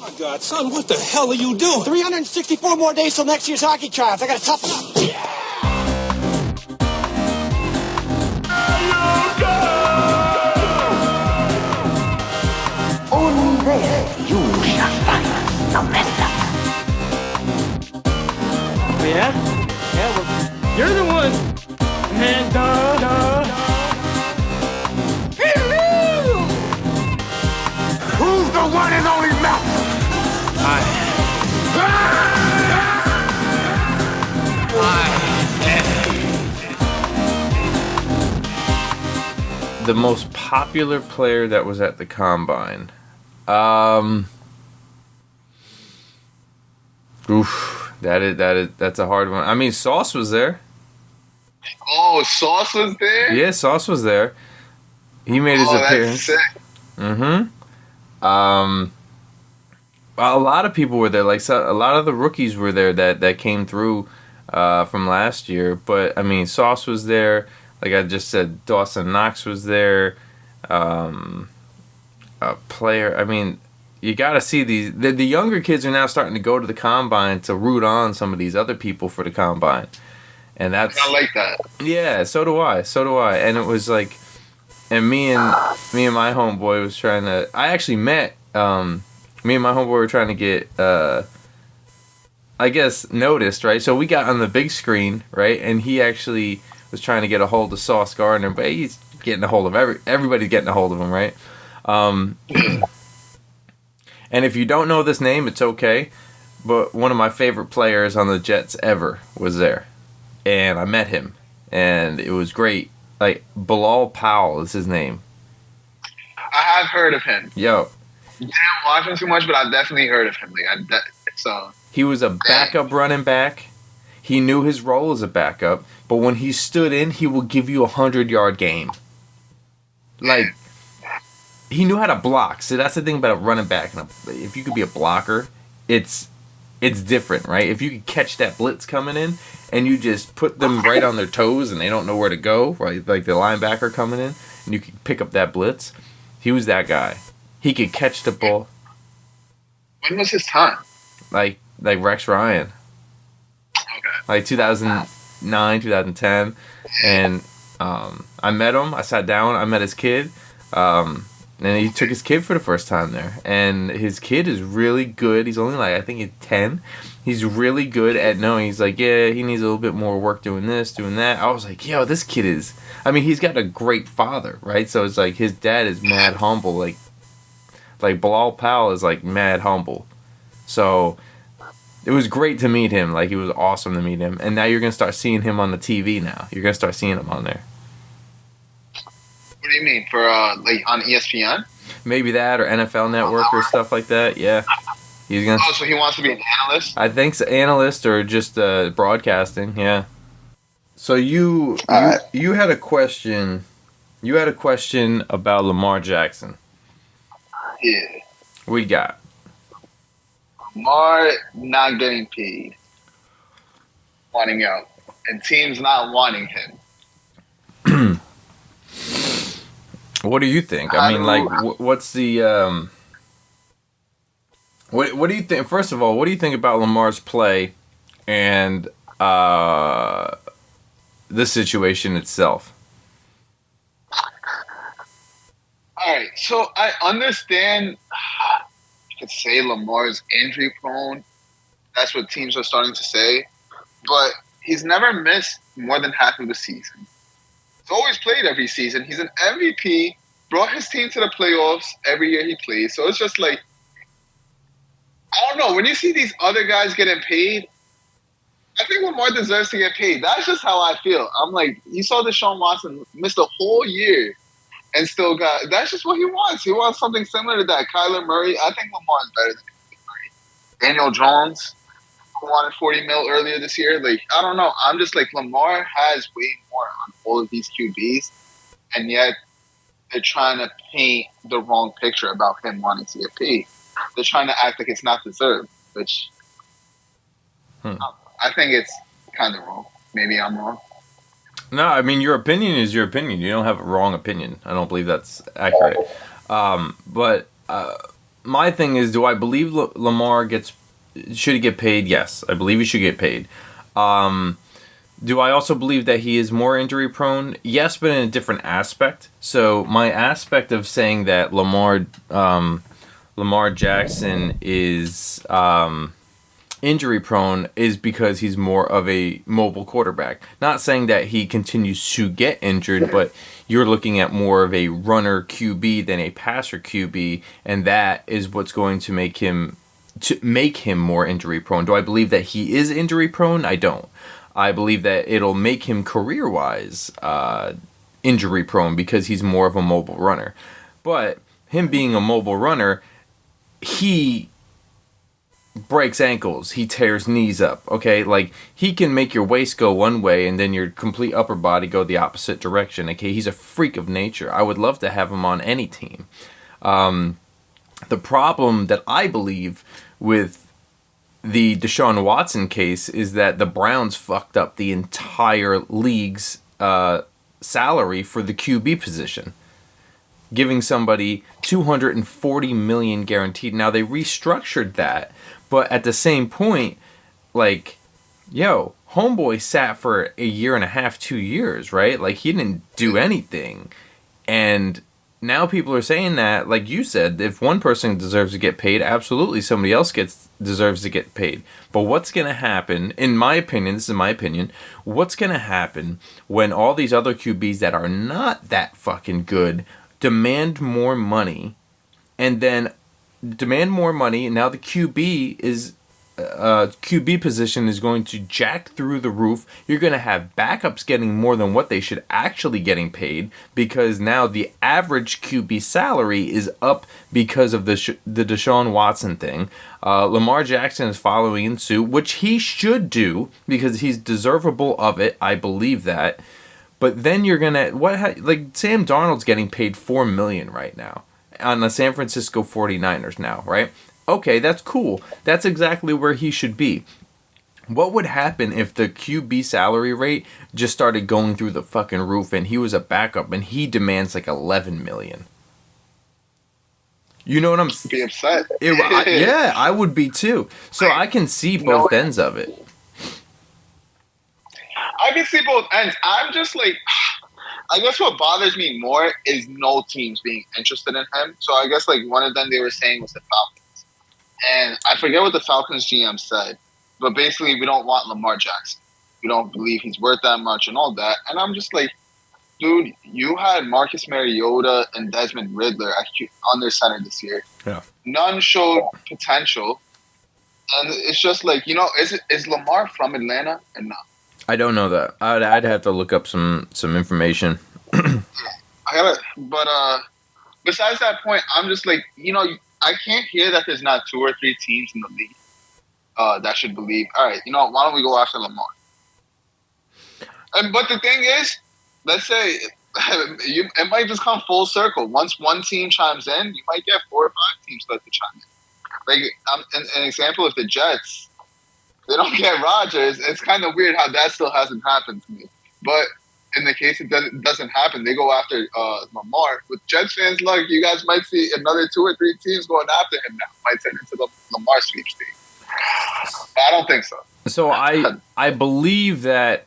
Oh, God, son, what the hell are you doing? 364 more days till next year's hockey tryouts. I gotta toughen up. Only there you shall find the master. Yeah? Yeah, well, you're the one. Man, Who's the one and only master? The most popular player that was at the combine. That's a hard one. I mean, Sauce was there. Oh, Sauce was there? Yeah, Sauce was there. He made his appearance. That's sick. Mm-hmm. A lot of people were there. Like a lot of the rookies were there that came through from last year. But I mean, Sauce was there. Like I just said, Dawson Knox was there. A player. I mean, you got to see these. The younger kids are now starting to go to the combine to root on some of these other people for the combine, and that's. I like that. Yeah, so do I. And it was like, and me and my homeboy was trying to. I actually met. Me and my homeboy were trying to get. I guess noticed, right? So we got on the big screen, right? And he actually was trying to get a hold of Sauce Gardner, but he's getting a hold of everybody's getting a hold of him, right? And if you don't know this name, it's okay. But one of my favorite players on the Jets ever was there, and I met him, and it was great. Like Bilal Powell is his name. I have heard of him. Yo, didn't watch him too much, but I've definitely heard of him. So he was a backup running back. He knew his role as a backup, but when he stood in, he would give you 100-yard game. Like, he knew how to block. So that's the thing about a running back. If you could be a blocker, it's different, right? If you could catch that blitz coming in and you just put them right on their toes and they don't know where to go, right? Like the linebacker coming in, and you could pick up that blitz. He was that guy. He could catch the ball. When was his time? Like Rex Ryan. Okay. Like 2009, 2010. And I met him. I sat down. I met his kid. And he took his kid for the first time there. And his kid is really good. He's only I think he's 10. He's really good at knowing. He's like, yeah, he needs a little bit more work doing this, doing that. I was like, yo, this kid is... I mean, he's got a great father, right? So it's like his dad is mad humble. Like Bilal Powell is mad humble. So it was great to meet him. Like, it was awesome to meet him. And now you're going to start seeing him on the TV now. You're going to start seeing him on there. What do you mean? For, on ESPN? Maybe that, or NFL Network or stuff like that, yeah. He's gonna. Oh, so he wants to be an analyst? I think so, analyst or just broadcasting, yeah. So you had a question. You had a question about Lamar Jackson. Yeah. We got Lamar not getting paid, wanting out, and teams not wanting him. What do you think? I mean, what's the what do you think? First of all, what do you think about Lamar's play and the situation itself? All right, so I understand. You could say Lamar's injury prone. That's what teams are starting to say, but he's never missed more than half of the season. He's always played every season. He's an MVP. Brought his team to the playoffs every year he plays. So it's just I don't know. When you see these other guys getting paid, I think Lamar deserves to get paid. That's just how I feel. I'm like, you saw Deshaun Watson missed a whole year and still got. That's just what he wants. He wants something similar to that. Kyler Murray. I think Lamar is better than Kyler Murray. Daniel Jones, who wanted $40 million earlier this year. I don't know. I'm just Lamar has way more on all of these QBs, and yet they're trying to paint the wrong picture about him wanting to get paid. They're trying to act like it's not deserved, which I think it's kind of wrong. Maybe I'm wrong. No, I mean, your opinion is your opinion. You don't have a wrong opinion. I don't believe that's accurate. But my thing is, do I believe Lamar should he get paid? Yes, I believe he should get paid. Do I also believe that he is more injury prone? Yes, but in a different aspect. So my aspect of saying that Lamar Jackson is injury prone is because he's more of a mobile quarterback. Not saying that he continues to get injured, but you're looking at more of a runner QB than a passer QB, and that is what's going to make him more injury prone. Do I believe that he is injury prone? I don't. I believe that it'll make him career-wise injury prone because he's more of a mobile runner. But him being a mobile runner, he breaks ankles, he tears knees up, okay? Like, he can make your waist go one way and then your complete upper body go the opposite direction, okay? He's a freak of nature. I would love to have him on any team. The problem that I believe with the Deshaun Watson case is that the Browns fucked up the entire league's salary for the QB position, giving somebody $240 million guaranteed. Now, they restructured that, but at the same point, like, yo, homeboy sat for a year and a half, 2 years, right? Like, he didn't do anything. And now people are saying that, like you said, if one person deserves to get paid, absolutely somebody else deserves to get paid. But what's going to happen, in my opinion, this is my opinion, what's going to happen when all these other QBs that are not that fucking good demand more money, and then now the QB position is going to jack through the roof. You're going to have backups getting more than what they should actually getting paid, because now the average QB salary is up because of the Deshaun Watson thing. Lamar Jackson is following in suit, which he should do because he's deservable of it. I believe that. But then you're going to like Sam Darnold's getting paid $4 million right now on the San Francisco 49ers now, right? Okay, that's cool. That's exactly where he should be. What would happen if the QB salary rate just started going through the fucking roof and he was a backup and he demands like $11 million? You know what I'm saying? Be upset. Yeah, I would be too. So I can see both ends of it. I can see both ends. I'm just like, I guess what bothers me more is no teams being interested in him. So I guess like one of them they were saying was the Falcons. And I forget what the Falcons GM said, but basically we don't want Lamar Jackson. We don't believe he's worth that much and all that. And I'm just like, dude, you had Marcus Mariota and Desmond Riddler on their center this year. Yeah. None showed potential. And it's just like, is Lamar from Atlanta or not? I don't know that. I'd have to look up some information. But besides that point, I'm just like, I can't hear that there's not 2 or 3 teams in the league that should believe, all right, why don't we go after Lamar? But the thing is, let's say it might just come full circle. Once one team chimes in, you might get 4 or 5 teams that to chime in. Like an example, if the Jets, they don't get Rodgers, it's kind of weird how that still hasn't happened to me. But in the case it doesn't happen, they go after Lamar. With Jets fans, look, you guys might see another 2 or 3 teams going after him now. Might turn into the Lamar sweepstakes. But I don't think so. So I believe that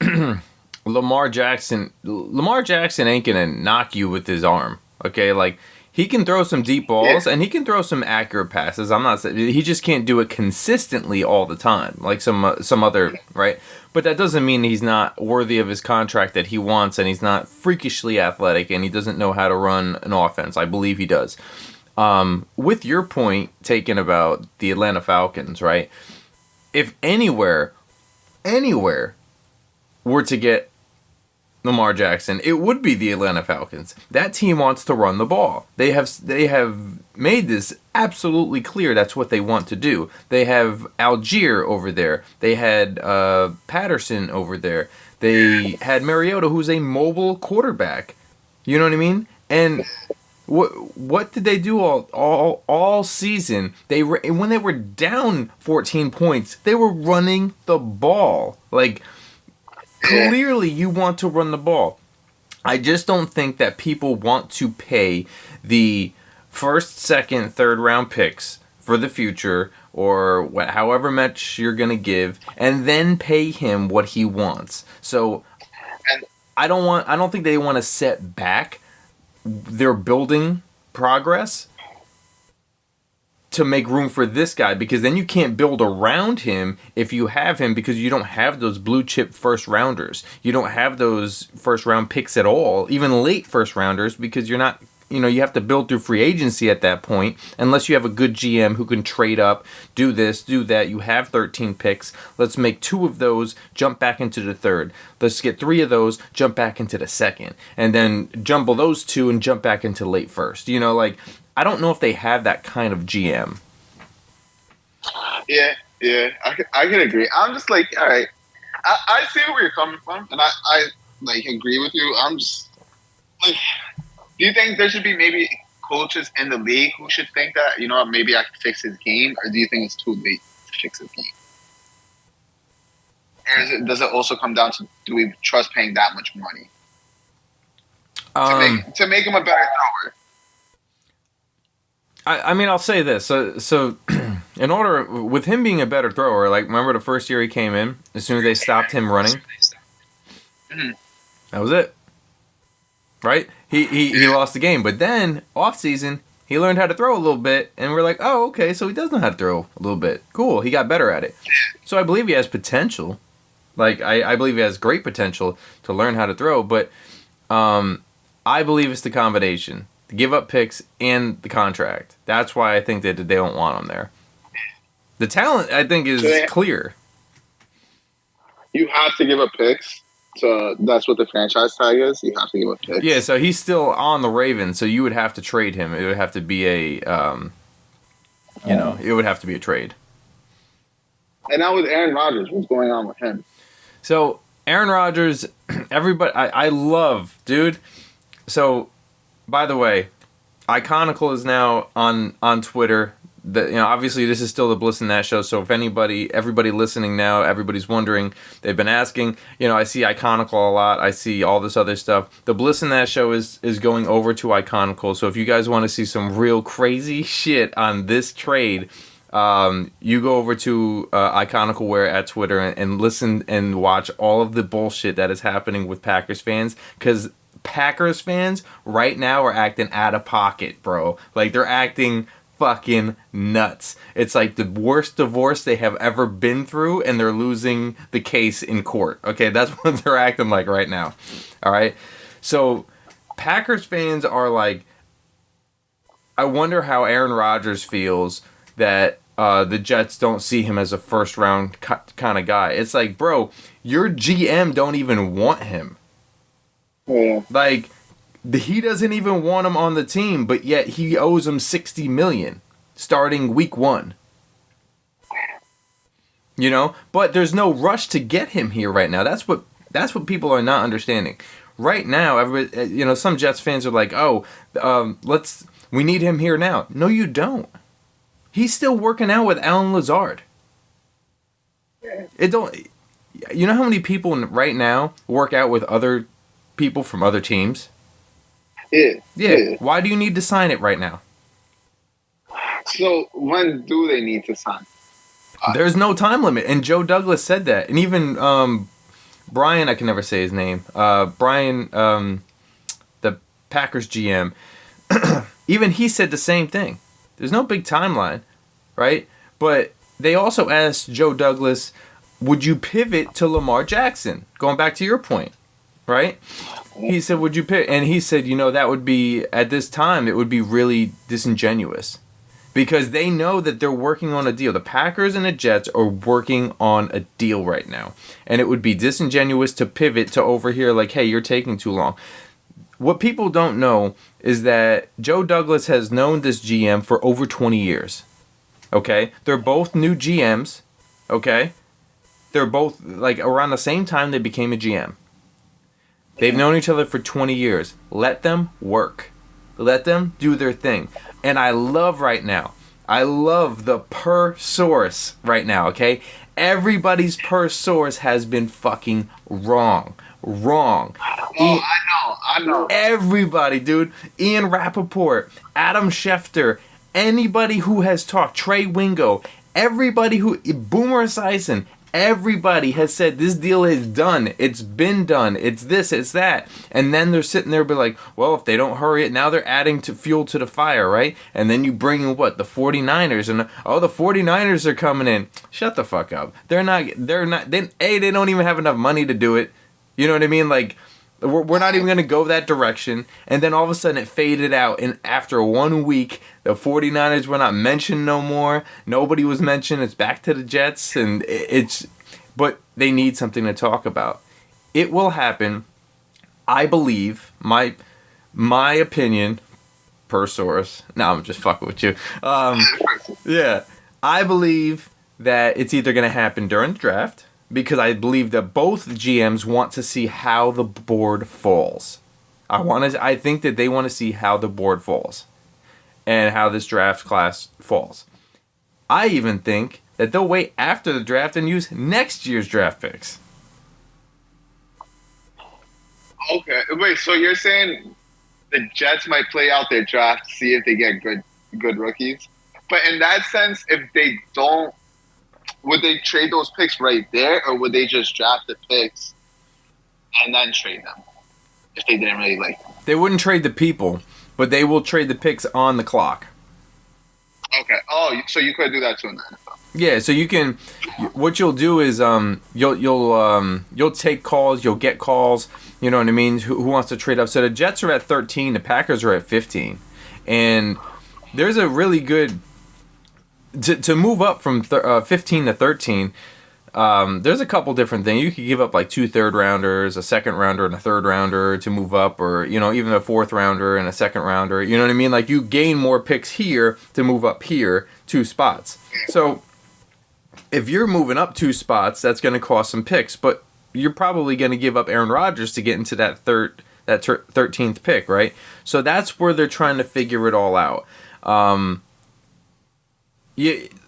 Lamar Jackson ain't gonna knock you with his arm. Okay, like he can throw some deep balls and he can throw some accurate passes. I'm not saying he just can't do it consistently all the time, like some other, right? But that doesn't mean he's not worthy of his contract that he wants, and he's not freakishly athletic, and he doesn't know how to run an offense. I believe he does. With your point taken about the Atlanta Falcons, right? If anywhere were to get Lamar Jackson, it would be the Atlanta Falcons. That team wants to run the ball. They have made this absolutely clear. That's what they want to do. They have Algier over there. They had Patterson over there. They had Mariota, who's a mobile quarterback. You know what I mean? And what did they do all season? When they were down 14 points, they were running the ball. Like, clearly you want to run the ball. I just don't think that people want to pay the first, second, third round picks for the future, or however much you're gonna give, and then pay him what he wants. So I don't think they want to set back their building progress to make room for this guy, because then you can't build around him if you have him, because you don't have those blue chip first rounders. You don't have those first round picks at all, even late first rounders, because you're not, you have to build through free agency at that point, unless you have a good GM who can trade up, do this, do that. You have 13 picks. Let's make 2 of those, jump back into the third. Let's get 3 of those, jump back into the second. And then jumble those 2 and jump back into late first. I don't know if they have that kind of GM. Yeah, I can agree. I'm just like, all right, I see where you're coming from, and I agree with you. I'm just like, do you think there should be maybe coaches in the league who should think that, maybe I can fix his game, or do you think it's too late to fix his game? Or does it also come down to, do we trust paying that much money to make him a better thrower? I'll say this. So in order, with him being a better thrower, remember the first year he came in, as soon as they stopped him running, that was it. Right? He lost the game. But then, off season, he learned how to throw a little bit, and we're like, oh, okay, so he does know how to throw a little bit. Cool, he got better at it. So I believe he has potential. I believe he has great potential to learn how to throw, but I believe it's the combination. To give up picks and the contract. That's why I think that they don't want him there. The talent, I think, is clear. You have to give up picks. So that's what the franchise tag is. You have to give up picks. Yeah, so he's still on the Ravens, so you would have to trade him. It would have to be a, it would have to be a trade. And now with Aaron Rodgers, what's going on with him? So, Aaron Rodgers, everybody, I love, dude. So, by the way, Iconical is now on Twitter. Obviously this is still the Bliss and That show, so if everybody listening now, everybody's wondering, they've been asking, I see Iconical a lot, I see all this other stuff. The Bliss and That show is going over to Iconical, so if you guys want to see some real crazy shit on this trade, you go over to Iconical Wear at Twitter and listen and watch all of the bullshit that is happening with Packers fans, because Packers fans right now are acting out of pocket, bro. They're acting fucking nuts. It's like the worst divorce they have ever been through, and they're losing the case in court. Okay, that's what they're acting like right now. All right? So, Packers fans are like, I wonder how Aaron Rodgers feels that the Jets don't see him as a first-round kind of guy. It's like, bro, your GM don't even want him. Yeah. He doesn't even want him on the team, but yet he owes him $60 million starting week 1. But there's no rush to get him here right now. That's what people are not understanding. Right now, everybody, some Jets fans are like, "Oh, we need him here now." No, you don't. He's still working out with Alan Lazard. You know how many people right now work out with other people from other teams? Yeah. Why do you need to sign it right now? So when do they need to sign? There's no time limit, and Joe Douglas said that, and even Brian, I can never say his name. Brian, the Packers GM, even he said the same thing. There's no big timeline, right? But they also asked Joe Douglas, "Would you pivot to Lamar Jackson?" Going back to your point. Right? He said, would you pick? And he said, that would be, at this time, it would be really disingenuous. Because they know that they're working on a deal. The Packers and the Jets are working on a deal right now. And it would be disingenuous to pivot to over here like, hey, you're taking too long. What people don't know is that Joe Douglas has known this GM for over 20 years. Okay? They're both new GMs. Okay? They're both, around the same time they became a GM. They've known each other for 20 years. Let them work. Let them do their thing. And I love the per source right now, okay? Everybody's per source has been fucking wrong. Oh, I know. Everybody, dude. Ian Rappaport, Adam Schefter, anybody who has talked, Trey Wingo, everybody who, Boomer Esiason, everybody has said this deal is done. It's been done. It's this, it's that. And then they're sitting there be like, well, if they don't hurry it, now they're adding to fuel to the fire, right? And then you bring in what? The 49ers. And, oh, the 49ers are coming in. Shut the fuck up. They don't even have enough money to do it. You know what I mean? Like, we're not even going to go that direction. And then all of a sudden it faded out. And after 1 week, the 49ers were not mentioned no more. Nobody was mentioned. It's back to the Jets. And but they need something to talk about. It will happen. I believe, my opinion, per source. No, I'm just fucking with you. Yeah. I believe that it's either going to happen during the draft, because I believe that both GMs want to see how the board falls. I think that they want to see how the board falls and how this draft class falls. I even think that they'll wait after the draft and use next year's draft picks. Okay. Wait, so you're saying the Jets might play out their draft, see if they get good rookies? But in that sense, if they don't, would they trade those picks right there, or would they just draft the picks and then trade them if they didn't really like them? They wouldn't trade the people, but they will trade the picks on the clock. Okay. Oh, so you could do that too in the NFL. Yeah, so you can. What you'll do is you'll take calls, you'll get calls. You know what I mean? Who wants to trade up? So the Jets are at 13, the Packers are at 15, and there's a really good to move up from 15 to 13. There's a couple different things. You could give up like 2 third-rounders, a second-rounder, and a third-rounder to move up, or even a fourth-rounder and a second-rounder. You know what I mean? Like, you gain more picks here to move up here 2 spots. So if you're moving up 2 spots, that's going to cost some picks, but you're probably going to give up Aaron Rodgers to get into that 13th pick, right? So that's where they're trying to figure it all out.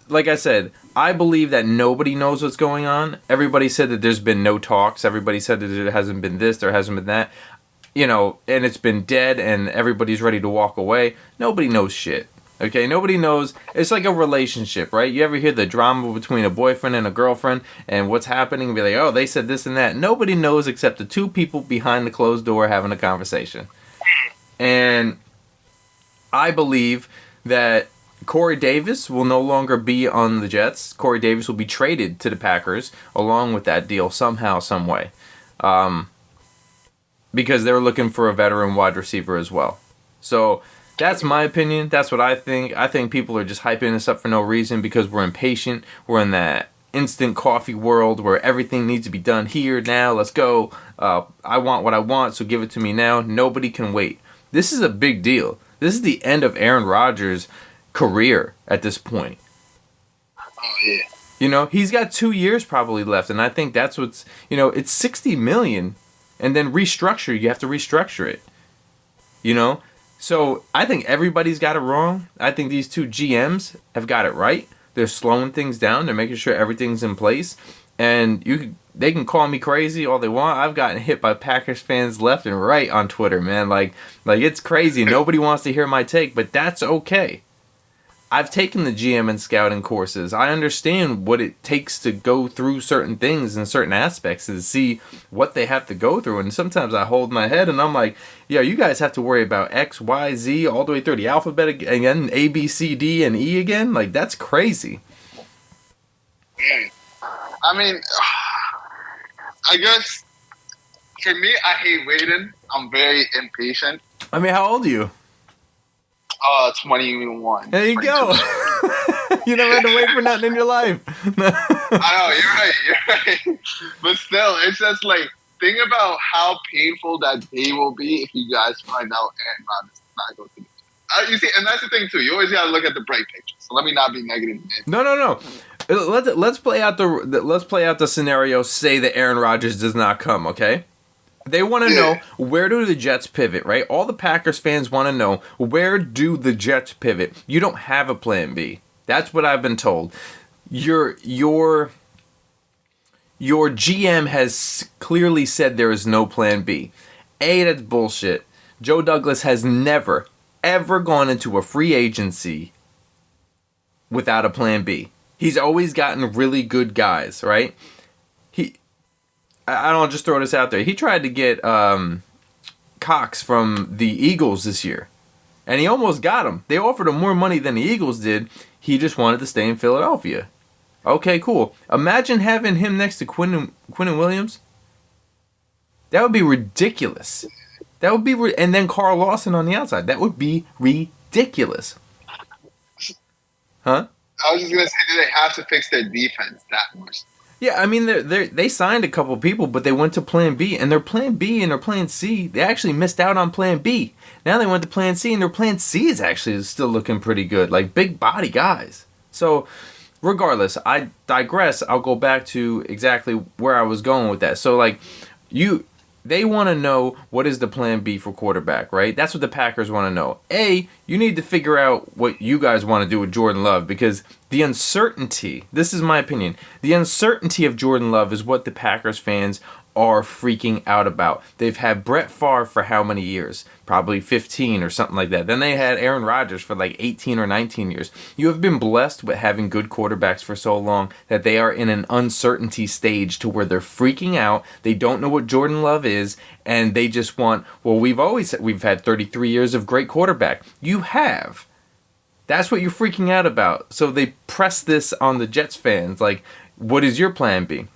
Like I said, I believe that nobody knows what's going on. Everybody said that there's been no talks. Everybody said that there hasn't been this, there hasn't been that. And it's been dead and everybody's ready to walk away. Nobody knows shit. Okay? Nobody knows. It's like a relationship, right? You ever hear the drama between a boyfriend and a girlfriend and what's happening and be like, oh, they said this and that. Nobody knows except the 2 people behind the closed door having a conversation. And I believe that Corey Davis will no longer be on the Jets. Corey Davis will be traded to the Packers along with that deal somehow, some way. Because they're looking for a veteran wide receiver as well. So that's my opinion. That's what I think. I think people are just hyping this up for no reason because we're impatient. We're in that instant coffee world where everything needs to be done here, now, let's go. I want what I want, so give it to me now. Nobody can wait. This is a big deal. This is the end of Aaron Rodgers' career at this point. Oh, yeah. He's got 2 years probably left, and I think that's what's, it's $60 million, and then restructure. You have to restructure it. So I think everybody's got it wrong. I think these 2 GMs have got it right. They're slowing things down. They're making sure everything's in place. And they can call me crazy all they want. I've gotten hit by Packers fans left and right on Twitter, man. Like it's crazy. Nobody wants to hear my take, but that's okay. I've taken the GM and scouting courses. I understand what it takes to go through certain things and certain aspects and see what they have to go through. And sometimes I hold my head and I'm like, yo, you guys have to worry about X, Y, Z all the way through the alphabet again, A, B, C, D, and E again. Like, that's crazy. I mean, I guess for me, I hate waiting. I'm very impatient. I mean, how old are you? 21. There you 22. Go. You never had to wait for nothing in your life. I know, you're right. But still, it's just like, think about how painful that day will be if you guys find out Aaron Rodgers does not go to the you see, and that's the thing too. You always gotta look at the bright picture. So let me not be negative. No. Let's play out the scenario. Say that Aaron Rodgers does not come. Okay. They want to know, where do the Jets pivot, right? All the Packers fans want to know, where do the Jets pivot? You don't have a plan B. That's what I've been told. Your GM has clearly said there is no plan B. That's bullshit. Joe Douglas has never, ever gone into a free agency without a plan B. He's always gotten really good guys, right? I don't just throw this out there. He tried to get Cox from the Eagles this year, and he almost got him. They offered him more money than the Eagles did. He just wanted to stay in Philadelphia. Okay, cool. Imagine having him next to Quinnen Williams. That would be ridiculous. That would be, and then Carl Lawson on the outside. That would be ridiculous. Huh? I was just gonna say, do they have to fix their defense that much? Yeah, I mean, they signed a couple people, but they went to Plan B, and their Plan B and their Plan C, they actually missed out on Plan B. Now they went to Plan C, and their Plan C is actually still looking pretty good, like big body guys. So, regardless, I digress. I'll go back to exactly where I was going with that. So, like, they want to know what is the plan B for quarterback, right? That's what the Packers want to know. You need to figure out what you guys want to do with Jordan Love, because the uncertainty, this is my opinion, the uncertainty of Jordan Love is what the Packers fans are freaking out about. They've had Brett Favre for how many years? Probably 15 or something like that. Then they had Aaron Rodgers for like 18 or 19 years. You have been blessed with having good quarterbacks for so long that they are in an uncertainty stage to where they're freaking out. They don't know what Jordan Love is, and they just want, well, we've had 33 years of great quarterback. You have. That's what you're freaking out about. So they press this on the Jets fans, like, what is your plan B?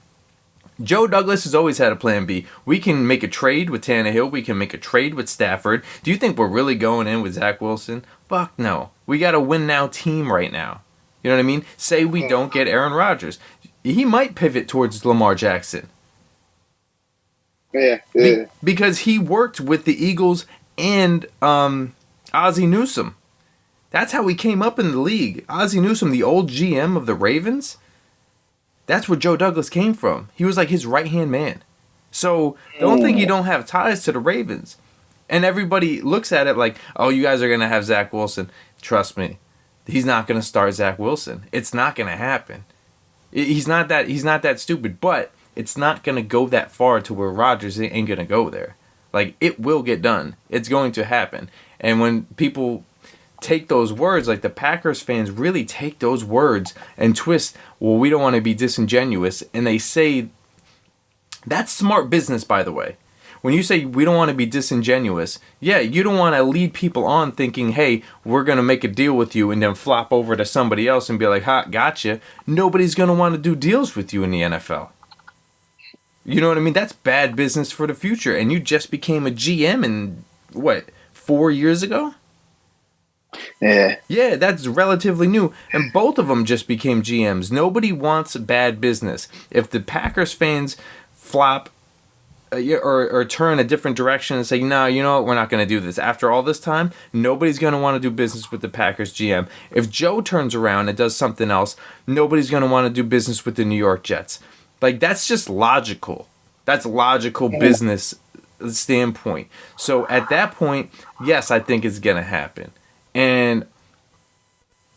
Joe Douglas has always had a plan B. We can make a trade with Tannehill. We can make a trade with Stafford. Do you think we're really going in with Zach Wilson? Fuck no. We got a win-now team right now. You know what I mean? Say we don't get Aaron Rodgers. He might pivot towards Lamar Jackson. Yeah. Because he worked with the Eagles and Ozzie Newsome. That's how he came up in the league. Ozzie Newsome, the old GM of the Ravens, that's where Joe Douglas came from. He was like his right-hand man. So don't think you don't have ties to the Ravens. And everybody looks at it like, oh, you guys are going to have Zach Wilson. Trust me, he's not going to start Zach Wilson. It's not going to happen. He's not that stupid, but it's not going to go that far to where Rodgers ain't going to go there. Like, it will get done. It's going to happen. And when people take those words, like the Packers fans really take those words and twist, well, we don't want to be disingenuous, and they say, that's smart business, by the way. When you say we don't want to be disingenuous, yeah, you don't want to lead people on thinking, hey, we're going to make a deal with you and then flop over to somebody else and be like, ha, gotcha. Nobody's going to want to do deals with you in the NFL. You know what I mean? That's bad business for the future. And you just became a GM in, 4 years ago? Yeah, that's relatively new. And both of them just became GMs. Nobody wants bad business. If the Packers fans flop or turn a different direction and say, no, you know what, we're not going to do this. After all this time, nobody's going to want to do business with the Packers GM. If Joe turns around and does something else, nobody's going to want to do business with the New York Jets. Like, that's just logical. That's logical business standpoint. So at that point, yes, I think it's going to happen. And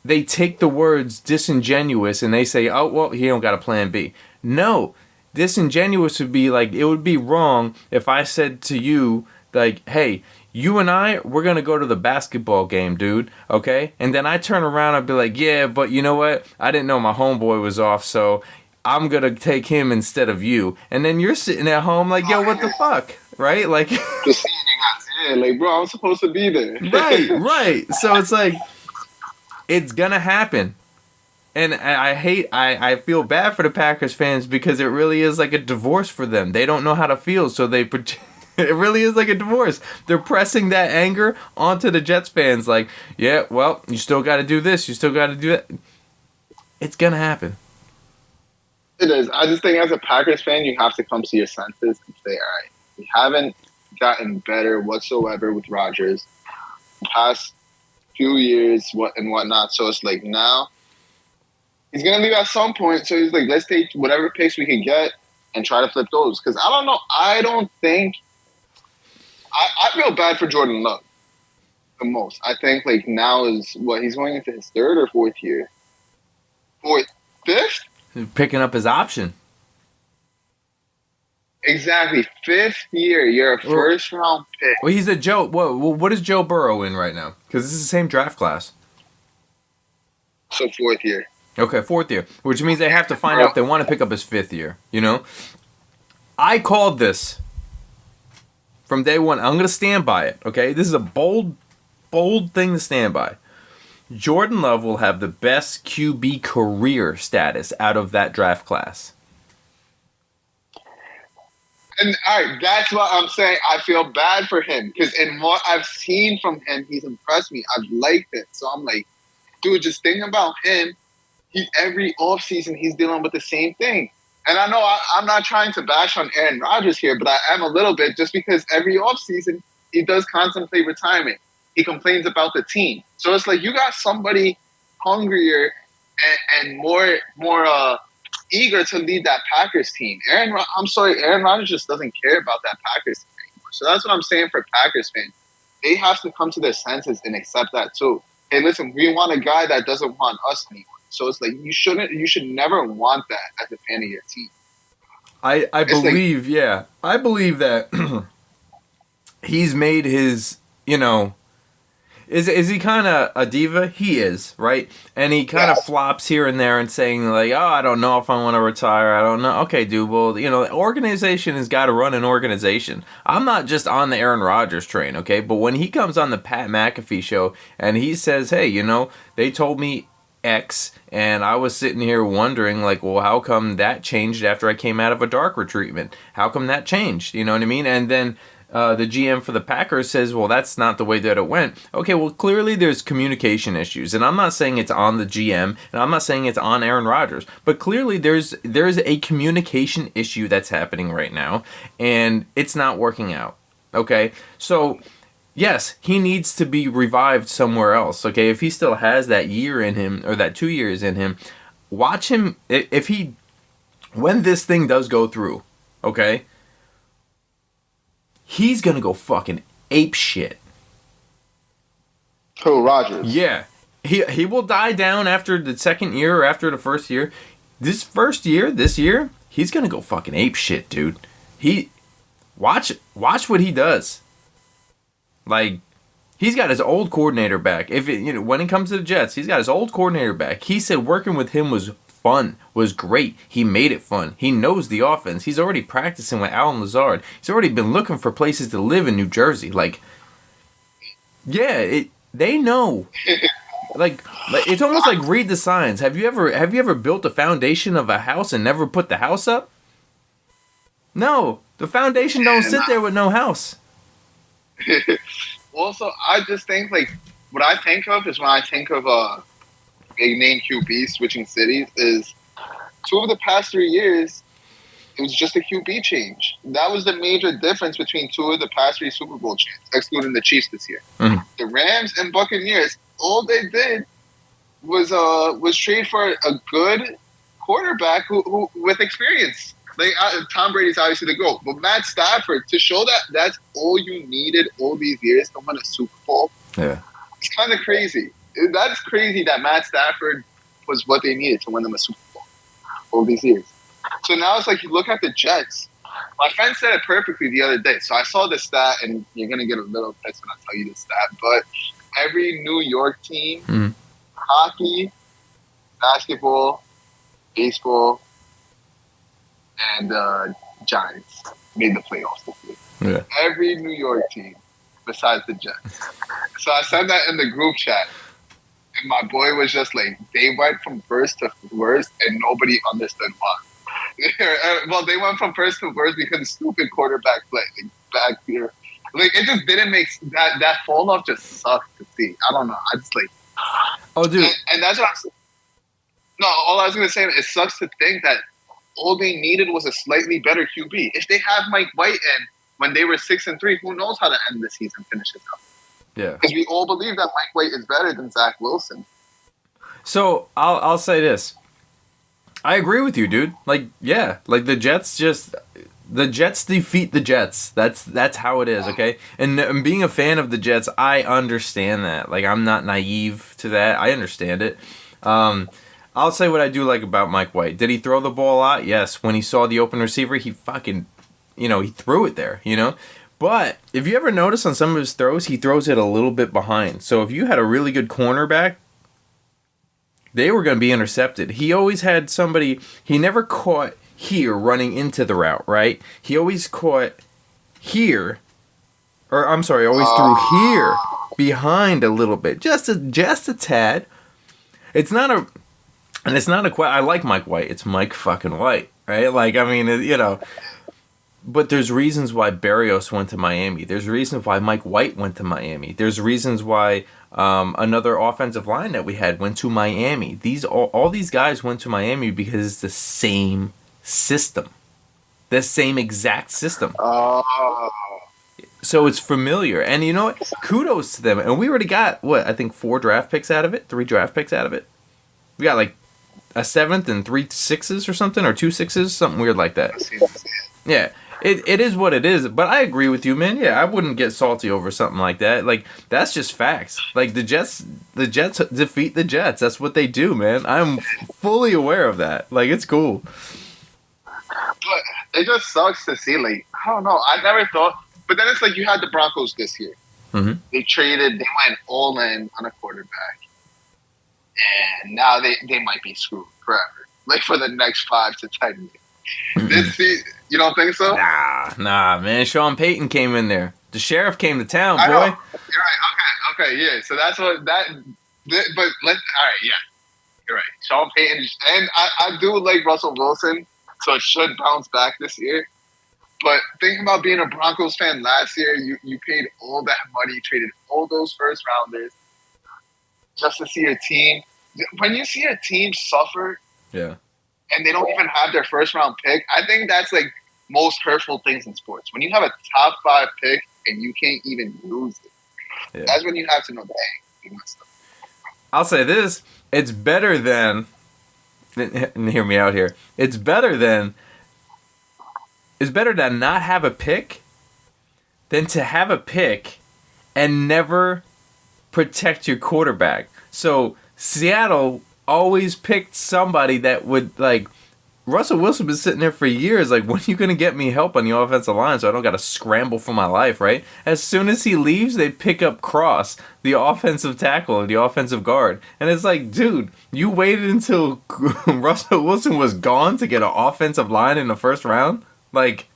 they take the words disingenuous and they say, oh, well, he don't got a plan B. No, disingenuous would be like, it would be wrong if I said to you, like, hey, you and I, we're going to go to the basketball game, dude, okay? And then I turn around and be like, yeah, but you know what? I didn't know my homeboy was off, so I'm going to take him instead of you. And then you're sitting at home like, yo, what the fuck, right? Like, just seeing you guys. Yeah, like, bro, I'm supposed to be there. Right. So it's like, it's gonna happen. And I feel bad for the Packers fans because it really is like a divorce for them. They don't know how to feel, so it really is like a divorce. They're pressing that anger onto the Jets fans like, yeah, well, you still got to do this, you still got to do that. It's gonna happen. It is. I just think as a Packers fan, you have to come to your senses and say, all right, we haven't gotten better whatsoever with Rodgers the past few years and whatnot. So it's like, now he's going to leave at some point. So he's like, let's take whatever picks we can get and try to flip those. Because I don't know. I don't think I feel bad for Jordan Love the most. I think like now is what he's going into his third or fourth year. Fifth? Picking up his option. Exactly. 5th year. You're a first round pick. Well, he's a Joe. What is Joe Burrow in right now? Because this is the same draft class. So 4th year. Okay, 4th year, which means they have to find out if they want to pick up his 5th year. You know, I called this from day one. I'm gonna stand by it. Okay, this is a bold thing to stand by. Jordan Love will have the best QB career status out of that draft class. And all right, that's what I'm saying. I feel bad for him because in what I've seen from him, he's impressed me. I've liked it. So I'm like, dude, just think about him. Every offseason, he's dealing with the same thing. And I know I'm not trying to bash on Aaron Rodgers here, but I am a little bit just because every offseason, he does contemplate retirement. He complains about the team. So it's like you got somebody hungrier and more eager to lead that Packers team. Aaron Rodgers just doesn't care about that Packers team anymore. So that's what I'm saying for Packers fans. They have to come to their senses and accept that too. Hey, listen, we want a guy that doesn't want us anymore. So it's like you should never want that as a fan of your team. I believe that he's made his, you know, is he kind of a diva? He is, right? And he kind of flops here and there and saying like, oh, I don't know if I want to retire. I don't know. Okay, dude, well, you know, the organization has got to run an organization. I'm not just on the Aaron Rodgers train, okay? But when he comes on the Pat McAfee show and he says, hey, you know, they told me X, and I was sitting here wondering, like, well, how come that changed after I came out of a darker treatment? How come that changed? You know what I mean? And then the GM for the Packers says, well, that's not the way that it went. Okay, well, clearly there's communication issues, and I'm not saying it's on the GM, and I'm not saying it's on Aaron Rodgers, but clearly there's a communication issue that's happening right now, and it's not working out. Okay, so yes, he needs to be revived somewhere else, okay? If he still has that year in him, or that 2 years in him, watch him, when this thing does go through, okay? He's gonna go fucking ape shit. Who, Rodgers? Yeah. He will die down after the 2nd year or after the 1st year. This year, he's gonna go fucking ape shit, dude. Watch what he does. Like, he's got his old coordinator back. When it comes to the Jets, he's got his old coordinator back. He said working with him was fun, was great. He made it fun. He knows the offense. He's already practicing with Alan Lazard. He's already been looking for places to live in New Jersey. Like, yeah, they know. Like it's almost like read the signs. Have you ever built a foundation of a house and never put the house up? No, the foundation don't sit there with no house. Also, I just think, like, what I think of is when I think of big name QB switching cities is 2 of the past 3 years, it was just a QB change. That was the major difference between 2 of the past 3 Super Bowl champs, excluding the Chiefs this year. Mm-hmm. The Rams and Buccaneers, all they did was trade for a good quarterback who with experience. Like Tom Brady's obviously the GOAT, but Matt Stafford, to show that that's all you needed all these years to win a Super Bowl, it's kind of crazy. That's crazy that Matt Stafford was what they needed to win them a Super Bowl all these years. So now it's like you look at the Jets. My friend said it perfectly the other day. So I saw this stat, and you're going to get a little pissed when I tell you this stat, but every New York team, hockey, basketball, baseball, and Giants made the playoffs this year. Yeah. Every New York team besides the Jets. So I said that in the group chat, and my boy was just like, they went from first to worst, and nobody understood why. Well, they went from first to worst because of stupid quarterback play. Like, back here. Like, it just didn't make that fall off just sucked to see. I don't know. I just like. Oh, dude. And that's what I'm saying. No, all I was going to say, it sucks to think that all they needed was a slightly better QB. If they have Mike White in when they were 6-3, who knows how to end the season, finish it up. Yeah. Because we all believe that Mike White is better than Zach Wilson. So, I'll say this. I agree with you, dude. Like, yeah. Like, the Jets defeat the Jets. That's how it is, okay? And being a fan of the Jets, I understand that. Like, I'm not naive to that. I understand it. I'll say what I do like about Mike White. Did he throw the ball out? Yes. When he saw the open receiver, he fucking he threw it there, But if you ever notice on some of his throws, he throws it a little bit behind. So if you had a really good cornerback, they were going to be intercepted. He always had somebody, he never caught here running into the route, right? He always caught here, or I'm sorry, always threw here behind a little bit, just a tad. It's not a I like Mike White. It's Mike fucking White, right? Like, I mean, but there's reasons why Berrios went to Miami. There's reasons why Mike White went to Miami. There's reasons why another offensive line that we had went to Miami. All these guys went to Miami because it's the same system. The same exact system. So it's familiar. And you know what? Kudos to them. And we already got, 4 draft picks out of it? 3 draft picks out of it? We got like a 7th and 3 6s or something, or 2 6s, something weird like that. Yeah. It is what it is, but I agree with you, man. Yeah, I wouldn't get salty over something like that. Like, that's just facts. Like, the Jets defeat the Jets. That's what they do, man. I'm fully aware of that. Like, it's cool. But it just sucks to see. Like, I don't know. I never thought. But then it's like you had the Broncos this year. Mm-hmm. They went all in on a quarterback, and now they might be screwed forever. Like for the next 5 to 10 years. This season, you don't think so? Nah, man. Sean Payton came in there. The sheriff came to town, boy. I know. You're right. Okay, yeah. So that's what that. But all right, yeah. You're right. Sean Payton, and I do like Russell Wilson, so it should bounce back this year. But think about being a Broncos fan last year. You paid all that money, traded all those first rounders, just to see your team. When you see a team suffer, yeah, and they don't even have their first round pick, I think that's like most hurtful things in sports. When you have a top 5 pick and you can't even use it, that's when you have to know that, hey, you messed up. I'll say this: it's better than. And hear me out here. It's better to not have a pick than to have a pick and never protect your quarterback. So Seattle always picked somebody that would, like, Russell Wilson been sitting there for years. Like, when are you going to get me help on the offensive line so I don't got to scramble for my life, right? As soon as he leaves, they pick up Cross, the offensive tackle and the offensive guard. And it's like, dude, you waited until Russell Wilson was gone to get an offensive line in the first round? Like,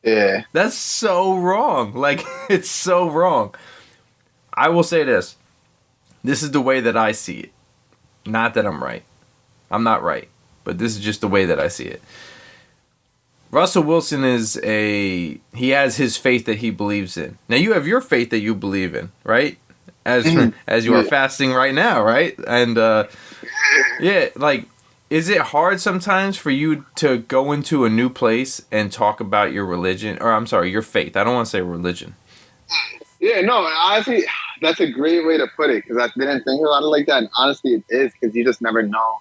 yeah, that's so wrong. Like, it's so wrong. I will say this. This is the way that I see it. Not that I'm right. I'm not right. But this is just the way that I see it. Russell Wilson he has his faith that he believes in. Now, you have your faith that you believe in, right? As you are fasting right now, right? And, yeah, like, is it hard sometimes for you to go into a new place and talk about your religion? Or, I'm sorry, your faith. I don't want to say religion. Yeah, no, honestly, that's a great way to put it, because I didn't think about it like that. And honestly, it is, because you just never know.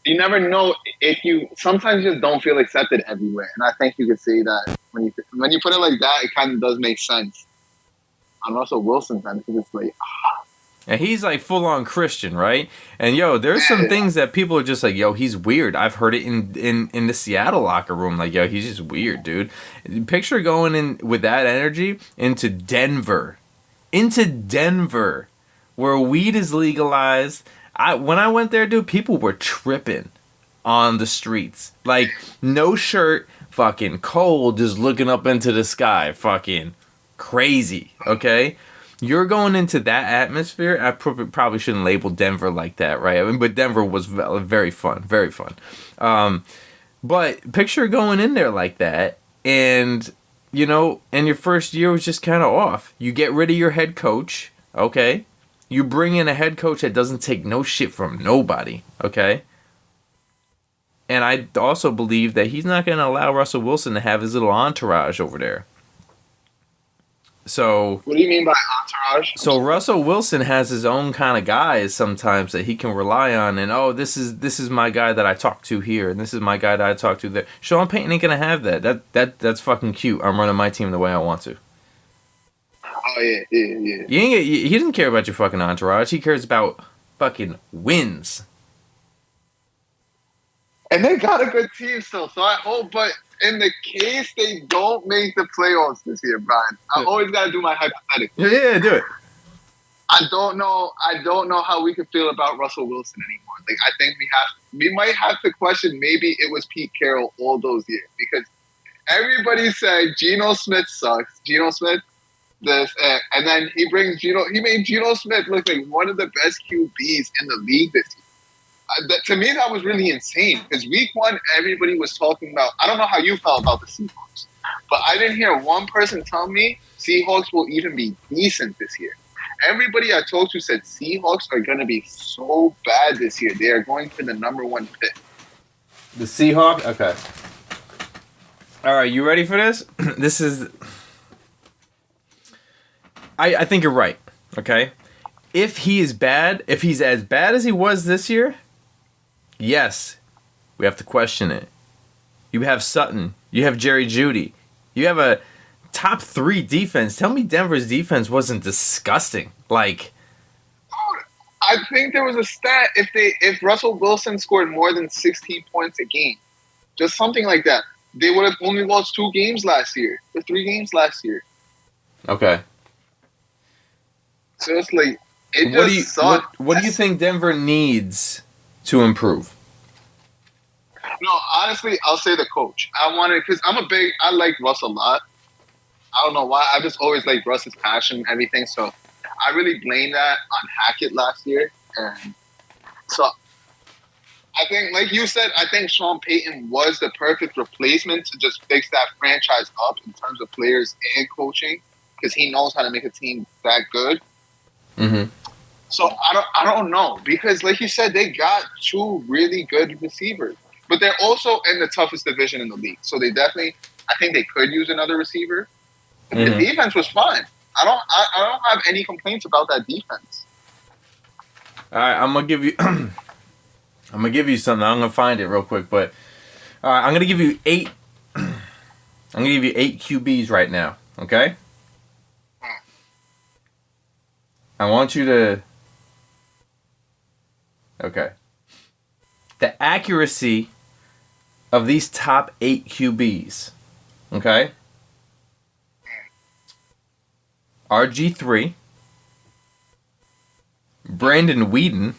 You never know if you sometimes just don't feel accepted everywhere. And I think you could see that when you put it like that, it kind of does make sense. On Russell Wilson's end, because it's like, And he's like full on Christian, right? And there's some things that people are just like, he's weird. I've heard it in the Seattle locker room. Like, he's just weird, dude. Picture going in with that energy into Denver, where weed is legalized. When I went there, dude, people were tripping on the streets. Like, no shirt, fucking cold, just looking up into the sky, fucking crazy, okay? You're going into that atmosphere. I probably shouldn't label Denver like that, right? I mean, but Denver was very fun, very fun. But picture going in there like that, and, and your first year was just kind of off. You get rid of your head coach, okay? You bring in a head coach that doesn't take no shit from nobody, okay? And I also believe that he's not going to allow Russell Wilson to have his little entourage over there. So, what do you mean by entourage? So Russell Wilson has his own kind of guys sometimes that he can rely on, and this is my guy that I talk to here, and this is my guy that I talk to there. Sean Payton ain't gonna have that. That's fucking cute. I'm running my team the way I want to. Oh yeah. He doesn't care about your fucking entourage. He cares about fucking wins. And they got a good team still. So I hope, but in the case they don't make the playoffs this year, Brian, I always got to do my hypothetical. Yeah, do it. I don't know how we could feel about Russell Wilson anymore. Like, I think we might have to question maybe it was Pete Carroll all those years, because everybody said Geno Smith sucks. Geno Smith this, and then he made Geno Smith look like one of the best QBs in the league this year. To me, that was really insane, because week one, everybody was talking about, I don't know how you felt about the Seahawks, but I didn't hear one person tell me Seahawks will even be decent this year. Everybody I talked to said Seahawks are going to be so bad this year. They are going for the number 1 pick. The Seahawks? Okay. All right, you ready for this? This is... I think you're right, okay? If he's as bad as he was this year, yes, we have to question it. You have Sutton. You have Jerry Jeudy. You have a top 3 defense. Tell me Denver's defense wasn't disgusting. Like, I think there was a stat if Russell Wilson scored more than 16 points a game, just something like that, they would have only lost 2 games last year, or 3 games last year. okay. So it's like, what do you think Denver needs to improve? No, honestly, I'll say the coach. Because I like Russ a lot. I don't know why. I just always like Russ's passion and everything. So I really blame that on Hackett last year. And so I think, like you said, I think Sean Payton was the perfect replacement to just fix that franchise up in terms of players and coaching, because he knows how to make a team that good. Mm-hmm. So I don't know, because like you said, they got 2 really good receivers, but they're also in the toughest division in the league. So they definitely, I think they could use another receiver. Mm-hmm. The defense was fine. I don't have any complaints about that defense. All right, I'm gonna give you something. I'm gonna find it real quick, but all right, I'm gonna give you 8. I'm gonna give you 8 QBs right now. Okay. I want you to... Okay. The accuracy of these top 8 QBs. Okay? RG3. Brandon Weeden.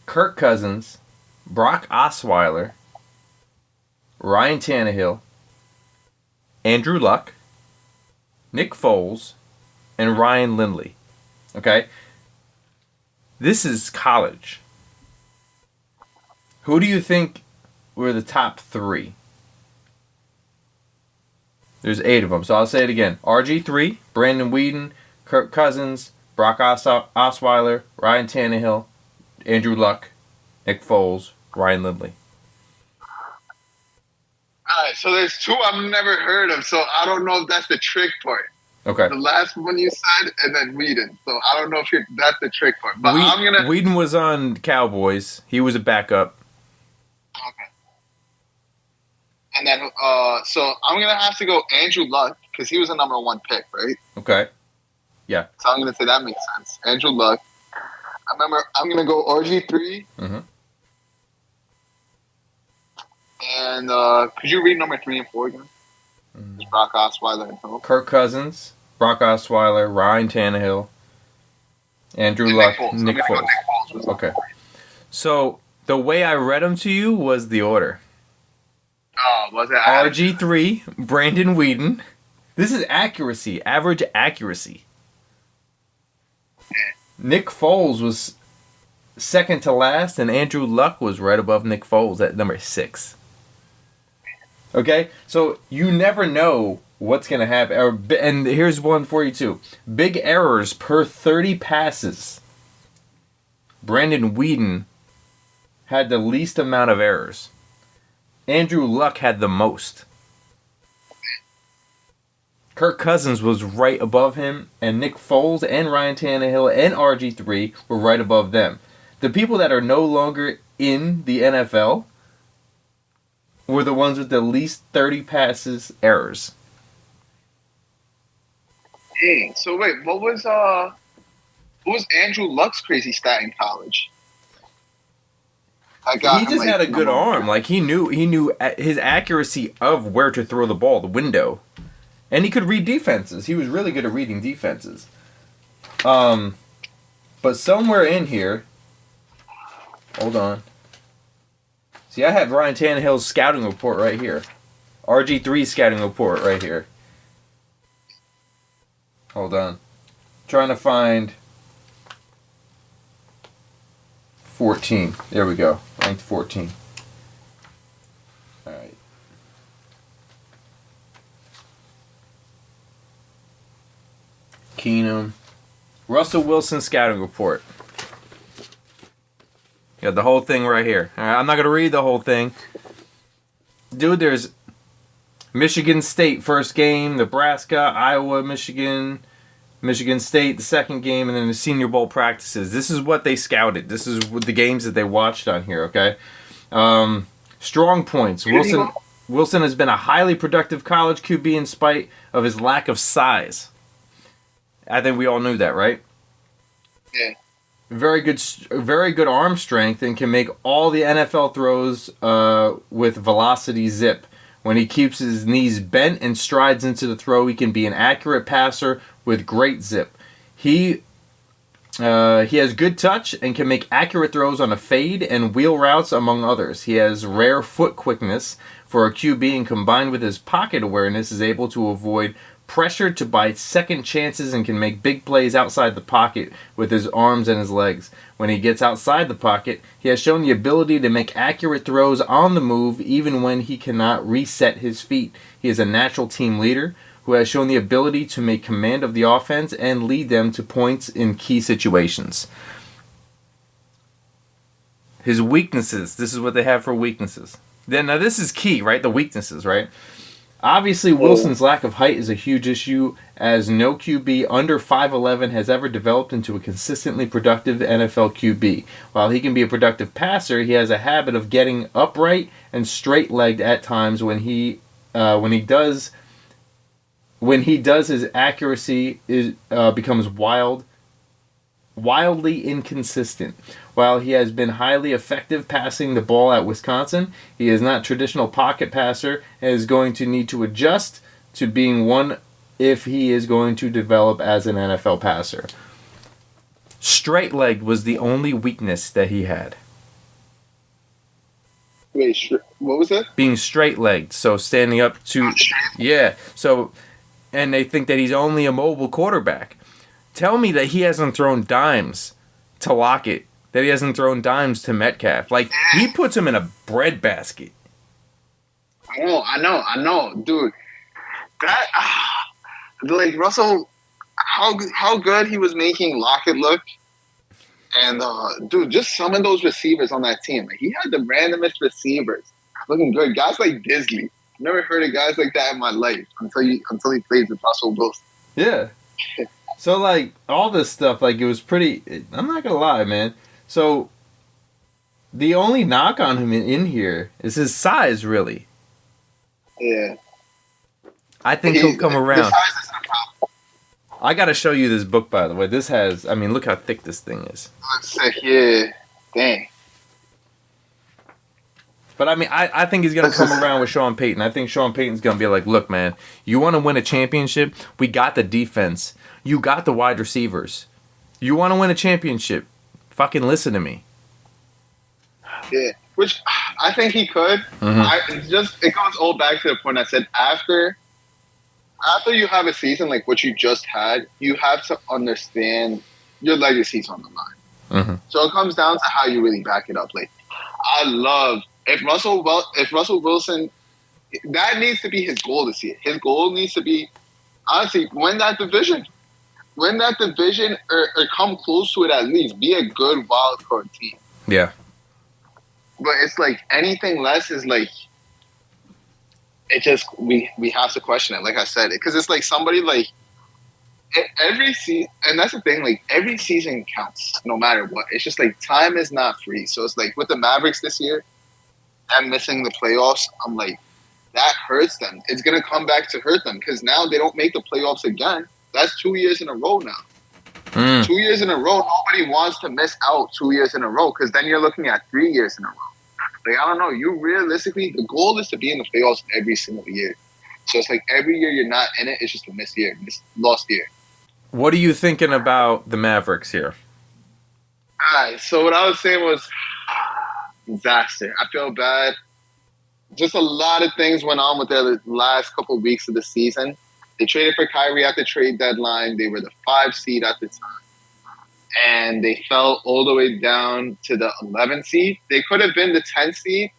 Kirk Cousins. Brock Osweiler. Ryan Tannehill. Andrew Luck. Nick Foles. And Ryan Lindley. Okay? This is college. Who do you think were the top 3? There's 8 of them, so I'll say it again. RG3, Brandon Weeden, Kirk Cousins, Brock Osweiler, Ryan Tannehill, Andrew Luck, Nick Foles, Ryan Lindley. All right, so there's 2 I've never heard of, so I don't know if that's the trick part. Okay. The last one you said, and then Weeden. So I don't know if that's the trick part. But Weeden was on Cowboys. He was a backup. Okay. And then, so I'm gonna have to go Andrew Luck, because he was a number 1 pick, right? Okay. Yeah. So I'm gonna say that makes sense. Andrew Luck. I'm gonna go RG3. Mm-hmm. And could you read number 3 and 4 again? Mm-hmm. Brock Osweiler and Hill. Kirk Cousins, Brock Osweiler, Ryan Tannehill, Andrew Luck, Nick Foles. Okay. So the way I read them to you was the order. Oh, was it RG3, Brandon Weeden. This is accuracy, average accuracy. Nick Foles was second to last, and Andrew Luck was right above Nick Foles at number 6. Okay? So you never know what's going to happen. And here's one for you, too. Big errors per 30 passes. Brandon Weeden had the least amount of errors. Andrew Luck had the most. Kirk Cousins was right above him, and Nick Foles and Ryan Tannehill and RG3 were right above them. The people that are no longer in the NFL were the ones with the least 30 passes errors. Dang. So wait, what was Andrew Luck's crazy stat in college? I got He him, just like, had a good number one. arm. Like he knew his accuracy of where to throw the ball, the window, and he could read defenses. He was really good at reading defenses. But somewhere in here, hold on. See, I have Ryan Tannehill's scouting report right here. RG3 scouting report right here. Hold on. Trying to find 14. There we go. Ranked 14. Alright. Keenum. Russell Wilson scouting report. You got the whole thing right here. Alright, I'm not going to read the whole thing. Dude, there's Michigan State first game, Nebraska, Iowa, Michigan State the second game, and then the Senior Bowl practices. This is what they scouted. This is the games that they watched on here, okay? Strong points. Wilson has been a highly productive college QB in spite of his lack of size. I think we all knew that, right? Yeah. Very good arm strength, and can make all the NFL throws with velocity zip. When he keeps his knees bent and strides into the throw, he can be an accurate passer with great zip. He has good touch and can make accurate throws on a fade and wheel routes, among others. He has rare foot quickness for a QB, and combined with his pocket awareness, is able to avoid pressure to buy second chances and can make big plays outside the pocket with his arms and his legs. When he gets outside the pocket, he has shown the ability to make accurate throws on the move even when he cannot reset his feet. He is a natural team leader who has shown the ability to make command of the offense and lead them to points in key situations. His weaknesses. This is what they have for weaknesses. Now this is key, right? The weaknesses, right? Obviously, Wilson's lack of height is a huge issue, as no QB under 5'11 has ever developed into a consistently productive NFL QB. While he can be a productive passer, he has a habit of getting upright and straight-legged at times. When he does, his accuracy becomes wildly inconsistent. While he has been highly effective passing the ball at Wisconsin, he is not a traditional pocket passer and is going to need to adjust to being one if he is going to develop as an NFL passer. Straight-legged was the only weakness that he had. Wait, what was that? Being straight-legged, so standing up to... Yeah, so... And they think that he's only a mobile quarterback. Tell me that he hasn't thrown dimes to Lockett, that he hasn't thrown dimes to Metcalf. Like, he puts him in a breadbasket. I know, dude. That, like, Russell, how good he was making Lockett look. And, dude, just some of those receivers on that team. Like, he had the randomest receivers looking good. Guys like Disley. Never heard of guys like that in my life until he played with Russell Wilson. Yeah. So, like, all this stuff, like, it was pretty... I'm not going to lie, man. So, the only knock on him in here is his size, really. Yeah. I think he'll come around. I got to show you this book, by the way. This has... I mean, look how thick this thing is. Looks sick, yeah. Dang. But, I mean, I think he's going to come around with Sean Payton. I think Sean Payton's going to be like, look, man, you want to win a championship? We got the defense. You got the wide receivers. You want to win a championship? Fucking listen to me. Yeah, which I think he could. Mm-hmm. It goes all back to the point I said. After you have a season like what you just had, you have to understand your legacy's on the line. Mm-hmm. So it comes down to how you really back it up. Like, I love if Russell Wilson, that needs to be his goal this year. His goal needs to be, honestly, win that division. Win that division or come close to it at least. Be a good wild card team. Yeah. But it's like anything less is like, it just, we have to question it, like I said. Because it's like somebody like, every season, and that's the thing, like every season counts no matter what. It's just like time is not free. So it's like with the Mavericks this year, them missing the playoffs, I'm like, that hurts them. It's going to come back to hurt them because now they don't make the playoffs again. That's 2 years in a row now. 2 years in a row. Nobody wants to miss out 2 years in a row because then you're looking at 3 years in a row. Like, I don't know. You realistically, the goal is to be in the playoffs every single year. So it's like every year you're not in it, it's just a missed year, lost year. What are you thinking about the Mavericks here? All right. So what I was saying was disaster. I feel bad. Just a lot of things went on with the last couple of weeks of the season. They traded for Kyrie at the trade deadline. They were the 5 seed at the time. And they fell all the way down to the 11th seed. They could have been the 10th seed,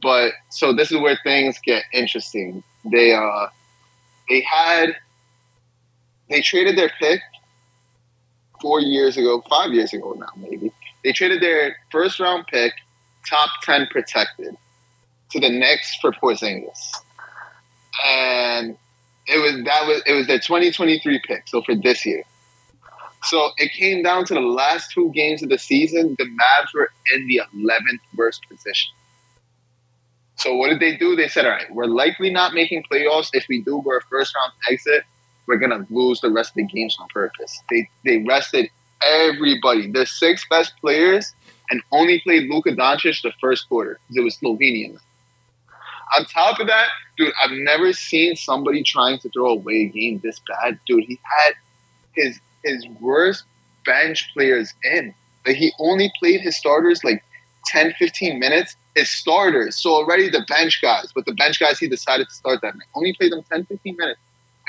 but so this is where things get interesting. They traded their pick 5 years ago now maybe. They traded their first round pick, top 10 protected, to the Knicks for Porzingis. And it was their 2023 pick, so for this year. So it came down to the last 2 games of the season. The Mavs were in the 11th worst position. So what did they do? They said, all right, we're likely not making playoffs. If we do, we're a first-round exit. We're going to lose the rest of the games on purpose. They rested everybody. Their 6 best players and only played Luka Doncic the first quarter because it was Slovenian. On top of that, dude, I've never seen somebody trying to throw away a game this bad. Dude, he had his worst bench players in. Like, he only played his starters like 10, 15 minutes. His starters. So already the bench guys. But the bench guys he decided to start that night. Only played them 10, 15 minutes.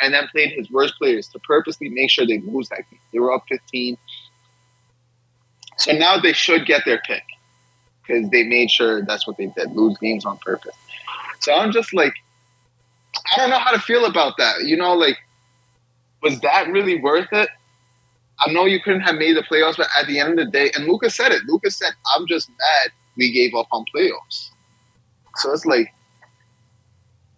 And then played his worst players to purposely make sure they lose that game. They were up 15. So now they should get their pick. Because they made sure that's what they did. Lose games on purpose. So I'm just like, I don't know how to feel about that. You know, like, was that really worth it? I know you couldn't have made the playoffs, but at the end of the day, and Luka said it. Luka said, I'm just mad we gave up on playoffs. So it's like,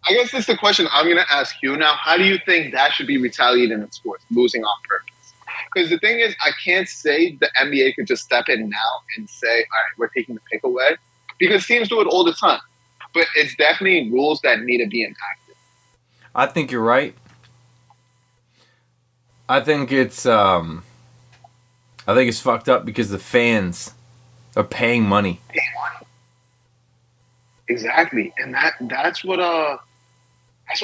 I guess that's the question I'm going to ask you now. How do you think that should be retaliated in sports, losing on purpose? Because the thing is, I can't say the NBA could just step in now and say, all right, we're taking the pick away. Because teams do it all the time. But it's definitely rules that need to be enacted. I think you're right. I think it's fucked up because the fans are paying money. Exactly. And that's what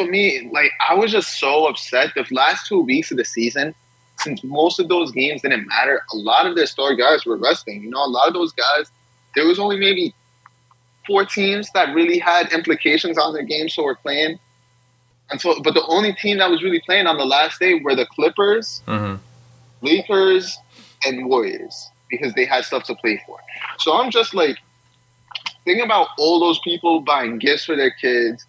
me, like, I was just so upset. The last 2 weeks of the season, since most of those games didn't matter, a lot of their star guys were resting. You know, a lot of those guys, there was only maybe 4 teams that really had implications on their game, so we're playing. But the only team that was really playing on the last day were the Clippers, Lakers, and Warriors, because they had stuff to play for. So I'm just like, thinking about all those people buying gifts for their kids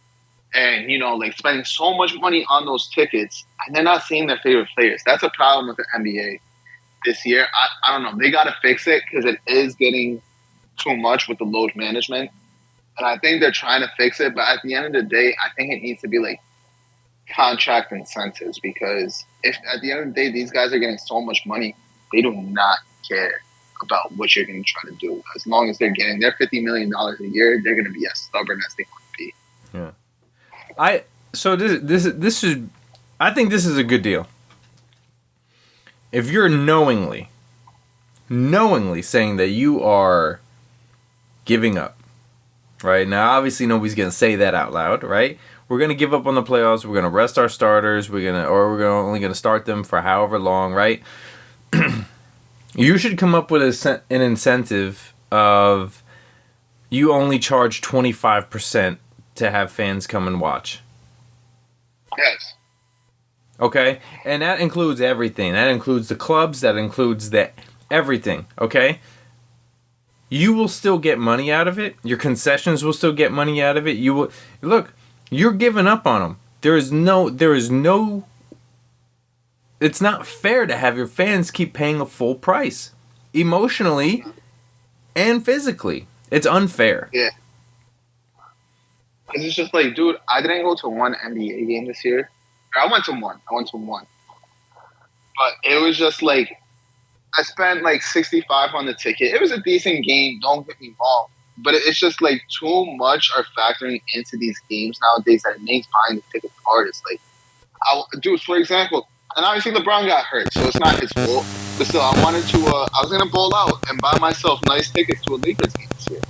and, you know, like spending so much money on those tickets, and they're not seeing their favorite players. That's a problem with the NBA this year. I don't know. They got to fix it because it is getting too much with the load management. And I think they're trying to fix it. But at the end of the day, I think it needs to be like contract incentives, because if at the end of the day, these guys are getting so much money, they do not care about what you're going to try to do. As long as they're getting their $50 million a year, they're going to be as stubborn as they want to be. Yeah. I think this is a good deal. If you're knowingly saying that you are giving up, right? Now, obviously, nobody's going to say that out loud, right? We're going to give up on the playoffs. We're going to rest our starters. We're only going to start them for however long, right? You should come up with an incentive of you only charge 25% to have fans come and watch. Yes. Okay? And that includes everything. That includes the clubs. That includes everything. Okay? You will still get money out of it. Your concessions will still get money out of it. You will look. You're giving up on them. There is no. It's not fair to have your fans keep paying a full price, emotionally and physically. It's unfair. Yeah. Because it's just like, dude, I didn't go to one NBA game this year. I went to one. But it was just like, I spent like $65 on the ticket. It was a decent game, don't get me wrong. But it's just like too much are factoring into these games nowadays that it makes buying the ticket hard. It's like, dude, for example, and obviously LeBron got hurt, so it's not his fault. But still, I was going to bowl out and buy myself nice tickets to a Lakers game this year.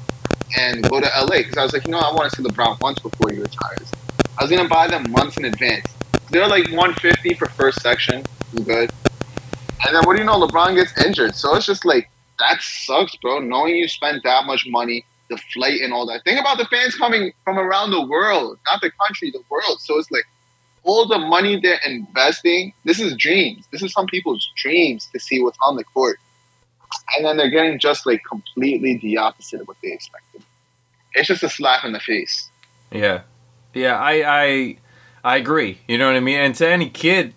and go to LA because I was like, I want to see LeBron once before he retires. I was gonna buy them months in advance. They're like 150 for first section, good. And then what do you know? LeBron gets injured, so it's just like that sucks, bro. Knowing you spent that much money, the flight and all that. Think about the fans coming from around the world, not the country, the world. So it's like all the money they're investing. This is dreams. This is some people's dreams to see what's on the court. And then they're getting just like completely the opposite of what they expected. It's just a slap in the face. Yeah. Yeah, I agree. You know what I mean? And to any kid,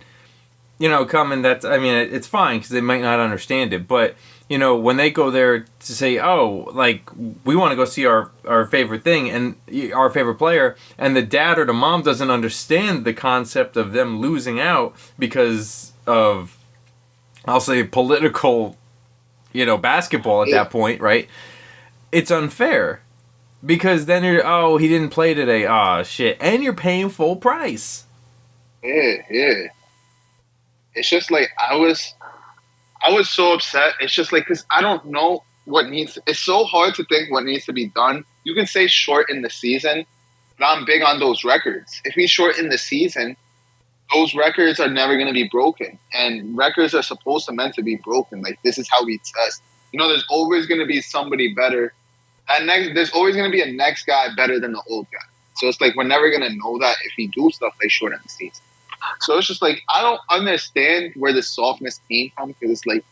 coming, it's fine because they might not understand it. But, when they go there to say, oh, like, we want to go see our favorite thing and our favorite player, and the dad or the mom doesn't understand the concept of them losing out because of, I'll say, political, basketball at that point, right? It's unfair. Because then he didn't play today. Oh, shit. And you're paying full price. Yeah. It's just like, I was so upset. It's just like, because I don't know what needs, it's so hard to think what needs to be done. You can say shorten the season, but I'm big on those records. If we shorten the season, those records are never going to be broken. And records are meant to be broken. Like, this is how we test. There's always going to be somebody better. There's always going to be a next guy better than the old guy. So it's like we're never going to know that if we do stuff like shorten the season. So it's just like I don't understand where the softness came from because it's like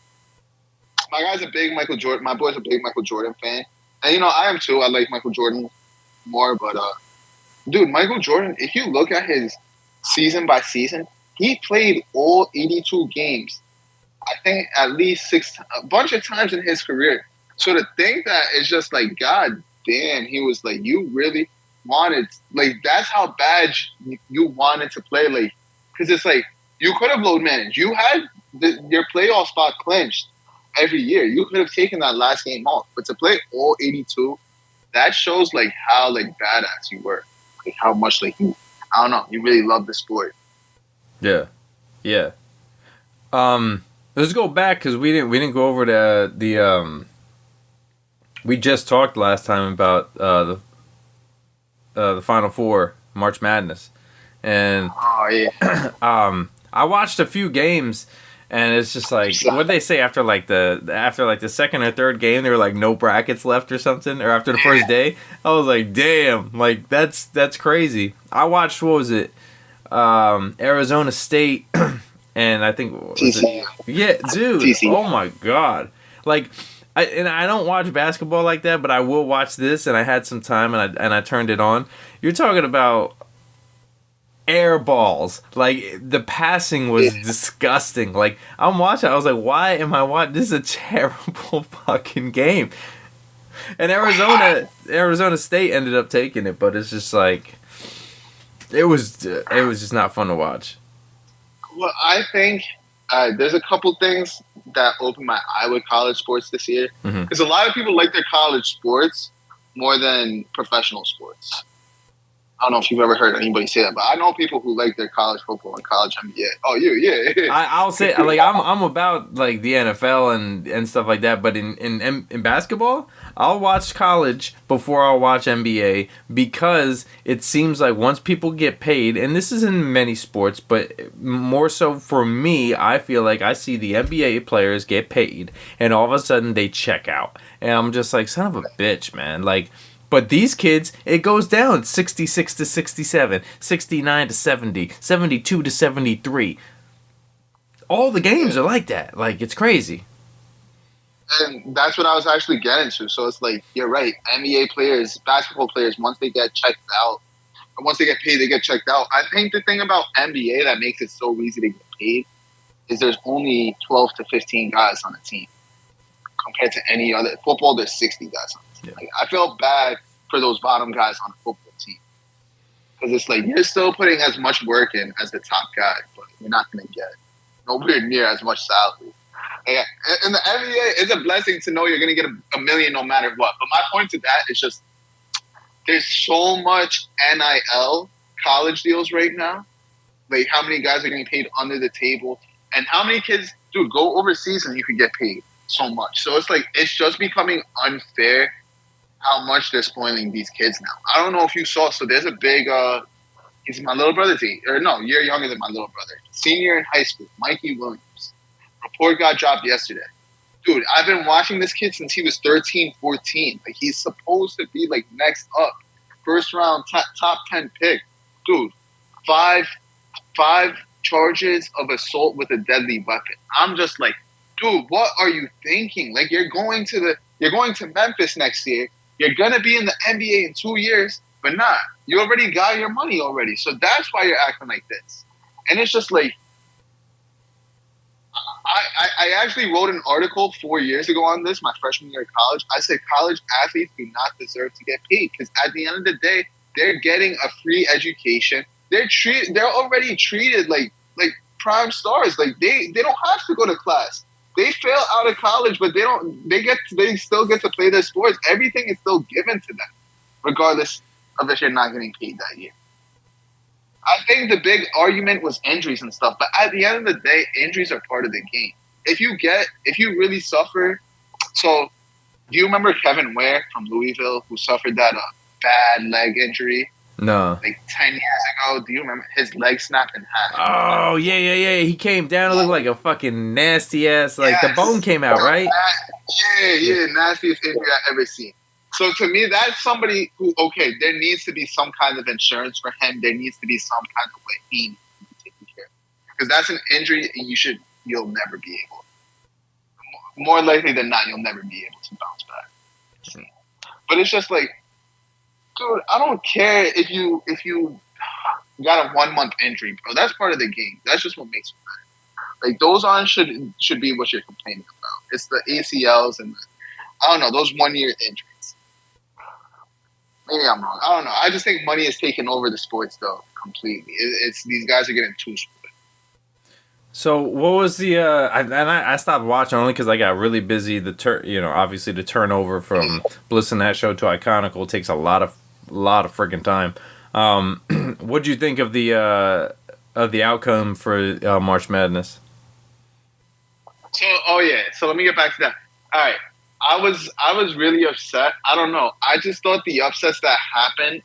my guy's a big Michael Jordan. My boy's a big Michael Jordan fan, and I am too. I like Michael Jordan more, but dude, Michael Jordan. If you look at his season by season, he played all 82 games. I think at least a bunch of times in his career. So to think that it's just like, God damn, he was like, you really wanted, like, that's how bad you wanted to play. Like, because it's like, you could have load managed. You had your playoff spot clinched every year. You could have taken that last game off. But to play all 82, that shows, like, how, like, badass you were. Like, how much, like, you really love the sport. Yeah. Yeah. Let's go back, because we didn't go over the we just talked last time about the Final Four, March Madness, and I watched a few games, and it's just like what they say after the second or third game, there were like no brackets left or something, or after the first day, I was like, damn, like that's crazy. I watched, what was it, Arizona State, and I think yeah, dude, oh my god, like. I don't watch basketball like that, but I will watch this, and I had some time, and I turned it on. You're talking about air balls. Like, the passing was disgusting. Like, I'm watching, I was like, why am I watching? This is a terrible fucking game. And Arizona State ended up taking it, but it's just like, it was just not fun to watch. Well, I think there's a couple things that opened my eye with college sports this year. Because a lot of people like their college sports more than professional sports. I don't know if you've ever heard anybody say that, but I know people who like their college football and college NBA. Oh, yeah. I'll say, like, I'm about, like, the NFL and stuff like that, but in basketball, I'll watch college before I'll watch NBA, because it seems like once people get paid, and this is in many sports, but more so for me, I feel like I see the NBA players get paid, and all of a sudden they check out. And I'm just like, son of a bitch, man. Like, but these kids, it goes down 66 to 67, 69 to 70, 72 to 73. All the games are like that. Like, it's crazy. And that's what I was actually getting to. So it's like, you're right. NBA players, basketball players, once they get checked out, or once they get paid, they get checked out. I think the thing about NBA that makes it so easy to get paid is there's only 12 to 15 guys on the team. Compared to any other football, there's 60 guys on the team. Yeah. Like, I feel bad for those bottom guys on the football team. Because it's like, you're still putting as much work in as the top guy, but you're not going to get nowhere near as much salary. Yeah, in the NBA, it's a blessing to know you're going to get a million no matter what. But my point to that is just there's so much NIL college deals right now. Like, how many guys are getting paid under the table? And how many kids, dude, go overseas and you could get paid so much. So it's like, it's just becoming unfair how much they're spoiling these kids now. I don't know if you saw. So there's a big. He's my little brother's age, or no, you're younger than my little brother. Senior in high school, Mikey Williams. Report got dropped yesterday. Dude, I've been watching this kid since he was 13, 14. Like, he's supposed to be, like, next up. First round, top 10 pick. Dude, five charges of assault with a deadly weapon. I'm just like, dude, what are you thinking? Like, you're going to Memphis next year. You're going to be in the NBA in 2 years, but not. You already got your money already. So that's why you're acting like this. And it's just like, I actually wrote an article 4 years ago on this, my freshman year of college. I said college athletes do not deserve to get paid because at the end of the day, they're getting a free education. They're already treated like prime stars. Like they don't have to go to class. They fail out of college, but they still get to play their sports. Everything is still given to them, regardless of if you're not getting paid that year. I think the big argument was injuries and stuff, but at the end of the day, injuries are part of the game. If you really suffer, so do you remember Kevin Ware from Louisville who suffered that bad leg injury? No. Like 10 years ago, do you remember his leg snapped in half? Oh, yeah. He came down and looked like a fucking nasty ass, like the bone came out, right? Yeah, nastiest injury I've ever seen. So to me, that's somebody who, okay, there needs to be some kind of insurance for him. There needs to be some kind of way he needs to be taken care of. Because that's an injury you'll never be able. More likely than not, you'll never be able to bounce back. But it's just like, dude, I don't care if you got a 1 month injury, bro. That's part of the game. That's just what makes it matter. Like those should be what you're complaining about. It's the ACLs and I don't know, those 1 year injuries. Maybe I'm wrong. I don't know. I just think money has taken over the sports though completely. It's these guys are getting too stupid. So what was the? I stopped watching only because I got really busy. Obviously the turnover from Bliss and that show to Iconical takes a lot of freaking time. What'd you think of the outcome for March Madness? So let me get back to that. All right. I was really upset. I don't know. I just thought the upsets that happened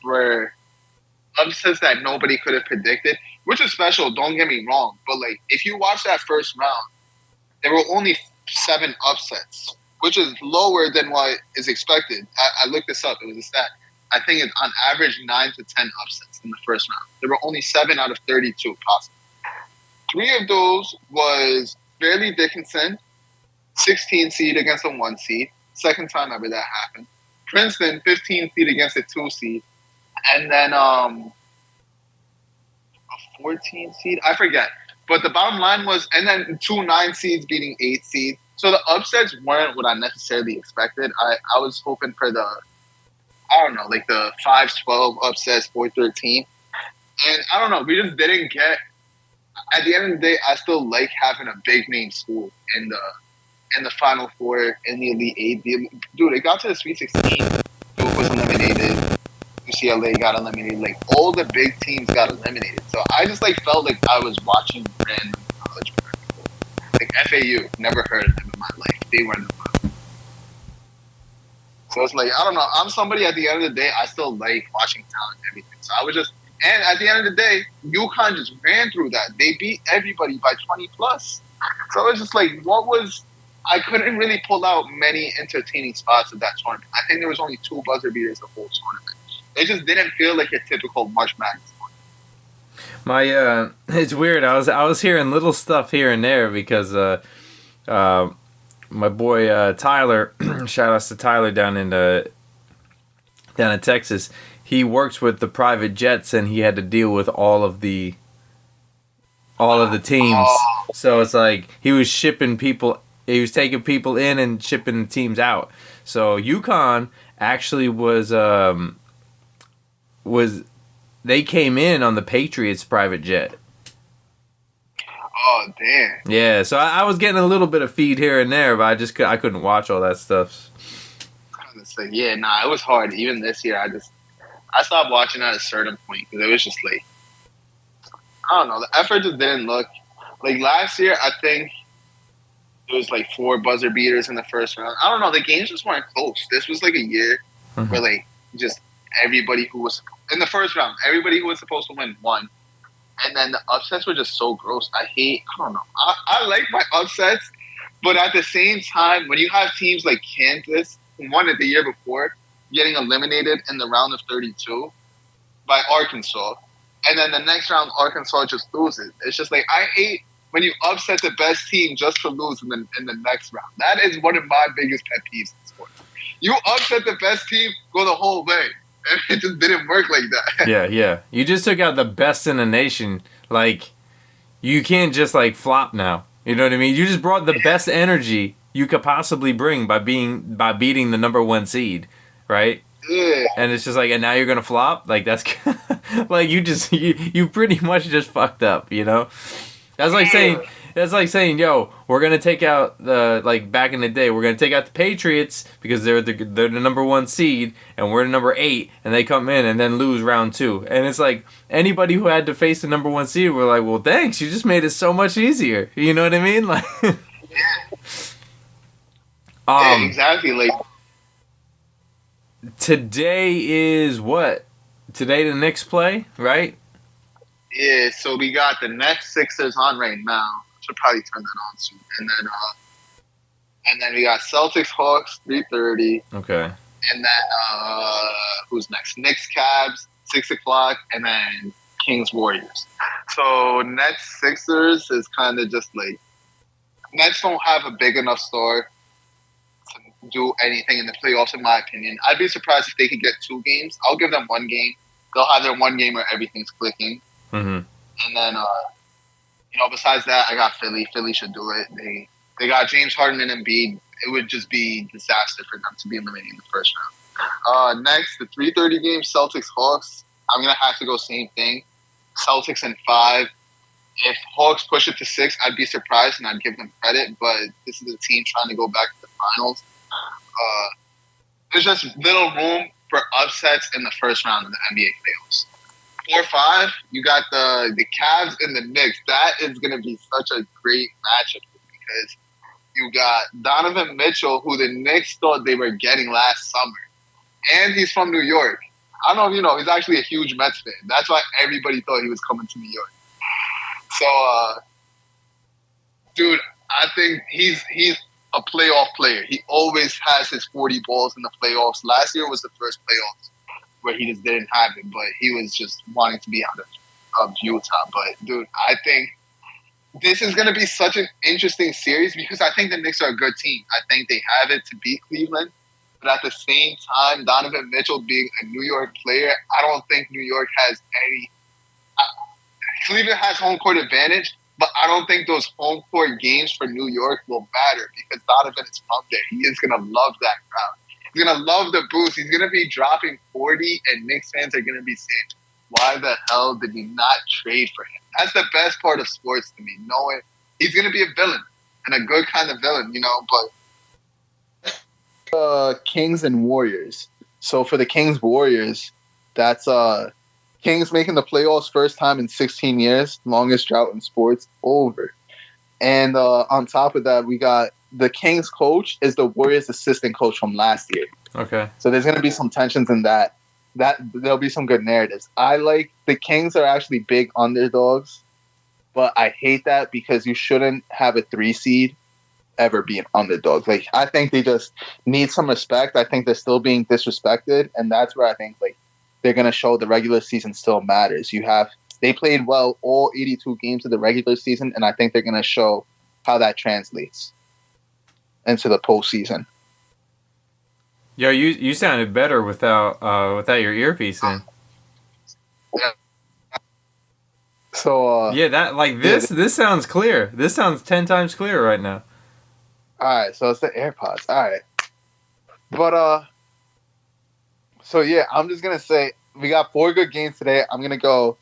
were upsets that nobody could have predicted, which is special. Don't get me wrong. But like, if you watch that first round, there were only 7 upsets, which is lower than what is expected. I looked this up. It was a stat. I think it's on average 9 to 10 upsets in the first round. There were only 7 out of 32 possible. 3 of those was Fairleigh Dickinson, 16 seed against a 1 seed. Second time ever that happened. Princeton, 15 seed against a 2 seed. And then a 14 seed? I forget. But the bottom line was, and then 2 9 seeds beating 8 seeds. So the upsets weren't what I necessarily expected. I was hoping for the 5-12 upsets, 4-13. And I don't know, we just didn't get, at the end of the day, I still like having a big name school in the Final Four, in the Elite Eight. Dude, it got to the Sweet 16. Duke was eliminated. UCLA got eliminated. Like, all the big teams got eliminated. So I just, felt like I was watching random college basketball. Like, FAU, never heard of them in my life. They were in the final. So it's like, I don't know. I'm somebody, at the end of the day, I still like watching talent and everything. So I was just, and at the end of the day, UConn just ran through that. They beat everybody by 20 plus. So it's just like, I couldn't really pull out many entertaining spots of that tournament. I think there was only 2 buzzer beaters the whole tournament. It just didn't feel like a typical March Madness tournament. It's weird. I was hearing little stuff here and there because my boy Tyler, shout outs to Tyler down in Texas. He works with the private jets and he had to deal with all of the teams. So it's like he was shipping people. He was taking people in and shipping teams out. So UConn actually was they came in on the Patriots private jet. Oh damn! Yeah, so I was getting a little bit of feed here and there, but I couldn't watch all that stuff. It was hard. Even this year, I stopped watching at a certain point because it was just like, I don't know, the effort just didn't look like last year. I think There was like 4 buzzer beaters in the first round. I don't know. The games just weren't close. This was like a year where like just everybody who was in the first round, everybody who was supposed to win won. And then the upsets were just so gross. I don't know. I like my upsets, but at the same time, when you have teams like Kansas, who won it the year before, getting eliminated in the round of 32 by Arkansas, and then the next round, Arkansas just loses. It's just like, I hate when you upset the best team just to lose in the next round. That is one of my biggest pet peeves in sports. You upset the best team, go the whole way. And it just didn't work like that. Yeah. You just took out the best in the nation. Like, you can't just, like, flop now. You know what I mean? You just brought the best energy you could possibly bring by beating the number 1 seed, right? Yeah. And it's just like, and now you're gonna flop? Like, that's like, you pretty much just fucked up, you know? That's like saying, yo, we're gonna take out like back in the day, we're gonna take out the Patriots because they're the number 1 seed and we're the number 8, and they come in and then lose round 2. And it's like, anybody who had to face the number 1 seed, we're like, well, thanks, you just made it so much easier. You know what I mean? Like, yeah, exactly. Like, today is what? Today the Knicks play, right? Yeah, so we got the Nets Sixers on right now. Should probably turn that on soon. And then we got Celtics Hawks 3:30. Okay. And then who's next? Knicks Cavs 6:00, and then Kings Warriors. So Nets Sixers is kind of just like, Nets don't have a big enough star to do anything in the playoffs, in my opinion. I'd be surprised if they could get 2 games. I'll give them 1 game. They'll have their 1 game where everything's clicking. Mm-hmm. And then, besides that, I got Philly. Philly should do it. They got James Harden and Embiid. It would just be disaster for them to be eliminated in the first round. Next, the 3:30 game, Celtics Hawks. I'm gonna have to go same thing. Celtics in 5. If Hawks push it to 6, I'd be surprised and I'd give them credit. But this is a team trying to go back to the finals. There's just little room for upsets in the first round of the NBA playoffs. 4-5, you got the Cavs and the Knicks. That is going to be such a great matchup because you got Donovan Mitchell, who the Knicks thought they were getting last summer. And he's from New York. I don't know if you know, he's actually a huge Mets fan. That's why everybody thought he was coming to New York. So, dude, I think he's a playoff player. He always has his 40 balls in the playoffs. Last year was the first playoffs where he just didn't have it, but he was just wanting to be out of Utah. But, dude, I think this is going to be such an interesting series because I think the Knicks are a good team. I think they have it to beat Cleveland. But at the same time, Donovan Mitchell being a New York player, I don't think New York has any Cleveland has home court advantage, but I don't think those home court games for New York will matter because Donovan is from there. He is going to love that crowd. He's going to love the boost. He's going to be dropping 40, and Knicks fans are going to be saying, why the hell did we not trade for him? That's the best part of sports to me, knowing he's going to be a villain, and a good kind of villain, but Kings and Warriors. So for the Kings Warriors, that's Kings making the playoffs first time in 16 years, longest drought in sports, over. And on top of that, we got the Kings coach is the Warriors assistant coach from last year. Okay. So there's going to be some tensions in that. There'll be some good narratives. I like the Kings are actually big underdogs, but I hate that because you shouldn't have a 3 seed ever be an underdog. Like, I think they just need some respect. I think they're still being disrespected, and that's where I think they're going to show the regular season still matters. They played well all 82 games of the regular season, and I think they're going to show how that translates into the postseason. Yo, you sounded better without your earpiece in. Yeah. So yeah, this sounds clear. This sounds 10 times clearer right now. All right, so it's the AirPods. All right, but so yeah, I'm just gonna say we got 4 good games today. I'm gonna go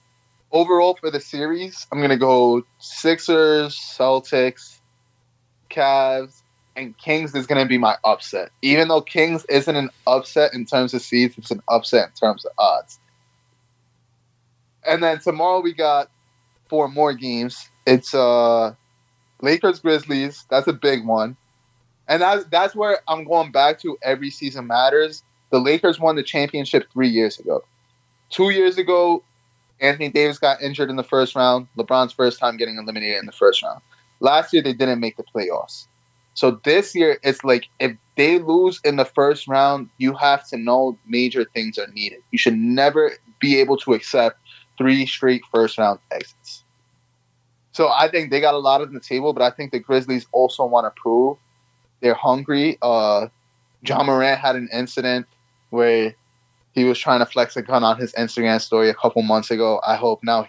overall for the series. I'm gonna go Sixers, Celtics, Cavs, and Kings is gonna be my upset. Even though Kings isn't an upset in terms of seeds, it's an upset in terms of odds. And then tomorrow we got 4 more games. It's Lakers Grizzlies. That's a big one. And that's where I'm going back to every season matters. The Lakers won the championship 3 years ago. 2 years ago, Anthony Davis got injured in the first round. LeBron's first time getting eliminated in the first round. Last year, they didn't make the playoffs. So this year, it's like if they lose in the first round, you have to know major things are needed. You should never be able to accept 3 straight first-round exits. So I think they got a lot on the table, but I think the Grizzlies also want to prove they're hungry. John Morant had an incident where he was trying to flex a gun on his Instagram story a couple months ago. I hope now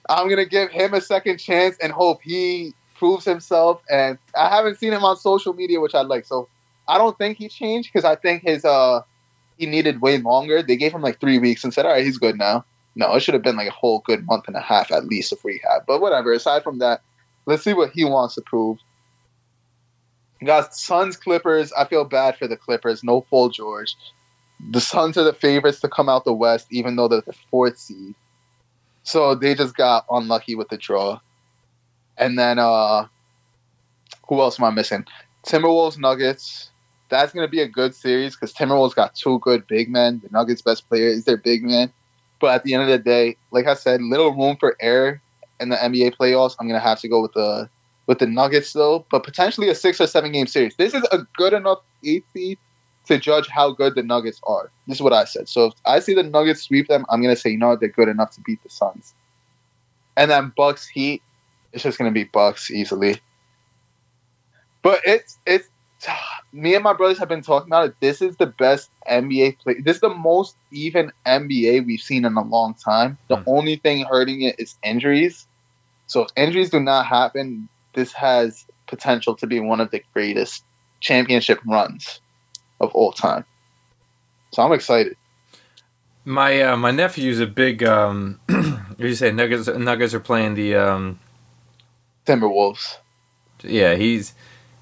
I'm going to give him a second chance and hope he proves himself. And I haven't seen him on social media, which I like. So I don't think he changed because I think he needed way longer. They gave him like 3 weeks and said, all right, he's good now. No, it should have been like a whole good month and a half at least of rehab. But whatever. Aside from that, let's see what he wants to prove. Got Suns Clippers. I feel bad for the Clippers. No Paul George. The Suns are the favorites to come out the West, even though they're the 4th seed. So they just got unlucky with the draw. And then who else am I missing? Timberwolves Nuggets. That's going to be a good series because Timberwolves got 2 good big men. The Nuggets' best player is their big man. But at the end of the day, like I said, little room for error in the NBA playoffs. I'm going to have to go with the Nuggets, though, but potentially a 6 or 7 game series. This is a good enough 8th seed to judge how good the Nuggets are. This is what I said. So if I see the Nuggets sweep them, I'm going to say, they're good enough to beat the Suns. And then Bucks Heat, it's just going to be Bucks easily. But it's me and my brothers have been talking about it. This is the best NBA play. This is the most even NBA we've seen in a long time. The only thing hurting it is injuries. So if injuries do not happen, this has potential to be one of the greatest championship runs of all time. So I'm excited. My nephew's a big you say Nuggets are playing the Timberwolves. Yeah, he's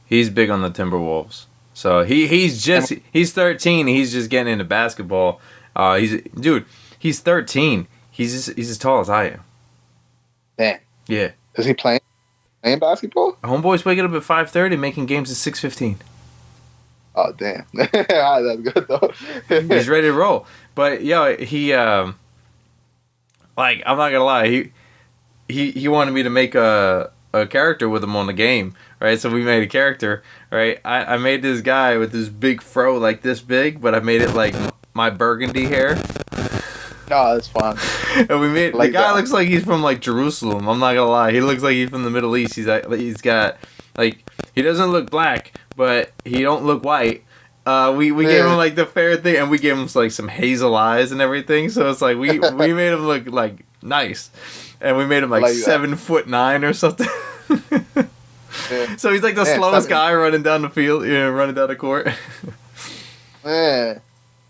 big on the Timberwolves. So he's 13, he's just getting into basketball. He's 13. He's as tall as I am. Damn. Yeah. Is he playing basketball? Homeboy's waking up at 5:30, making games at 6:15. Oh damn. That's good though. He's ready to roll. But he I'm not gonna lie, he wanted me to make a character with him on the game, right? So we made a character, right? I made this guy with this big fro like this big, but I made it like my burgundy hair. No, that's fun. And we made the guy looks like he's from like Jerusalem. I'm not gonna lie, he looks like he's from the Middle East. He's got like, he doesn't look black, but he don't look white. We gave him like the fair thing, and we gave him like some hazel eyes and everything. So it's like we made him look like nice, and we made him like 7'9" or something. So he's like the slowest guy running down the field, running down the court. Man,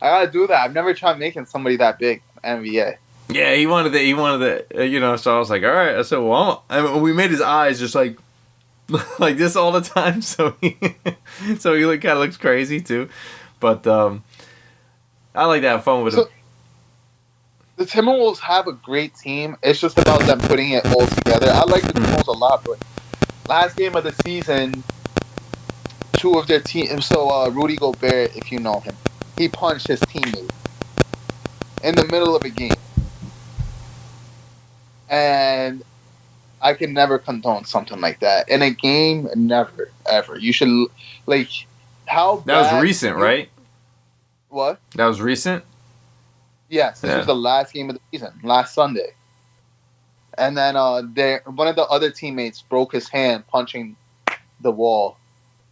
I gotta do that. I've never tried making somebody that big in NBA. Yeah, he wanted the, so I was like, all right. I said, well, we made his eyes just like this all the time, so he kind of looks crazy too. But I like to have fun with him. The Timberwolves have a great team. It's just about them putting it all together. I like the Timberwolves a lot, but last game of the season, 2 of their team. So Rudy Gobert, if you know him, he punched his teammate in the middle of a game, and I can never condone something like that in a game. Never, ever. You should how. That was recent, right? What? That was recent. Yes, this was the last game of the season, last Sunday. And then one of the other teammates broke his hand punching the wall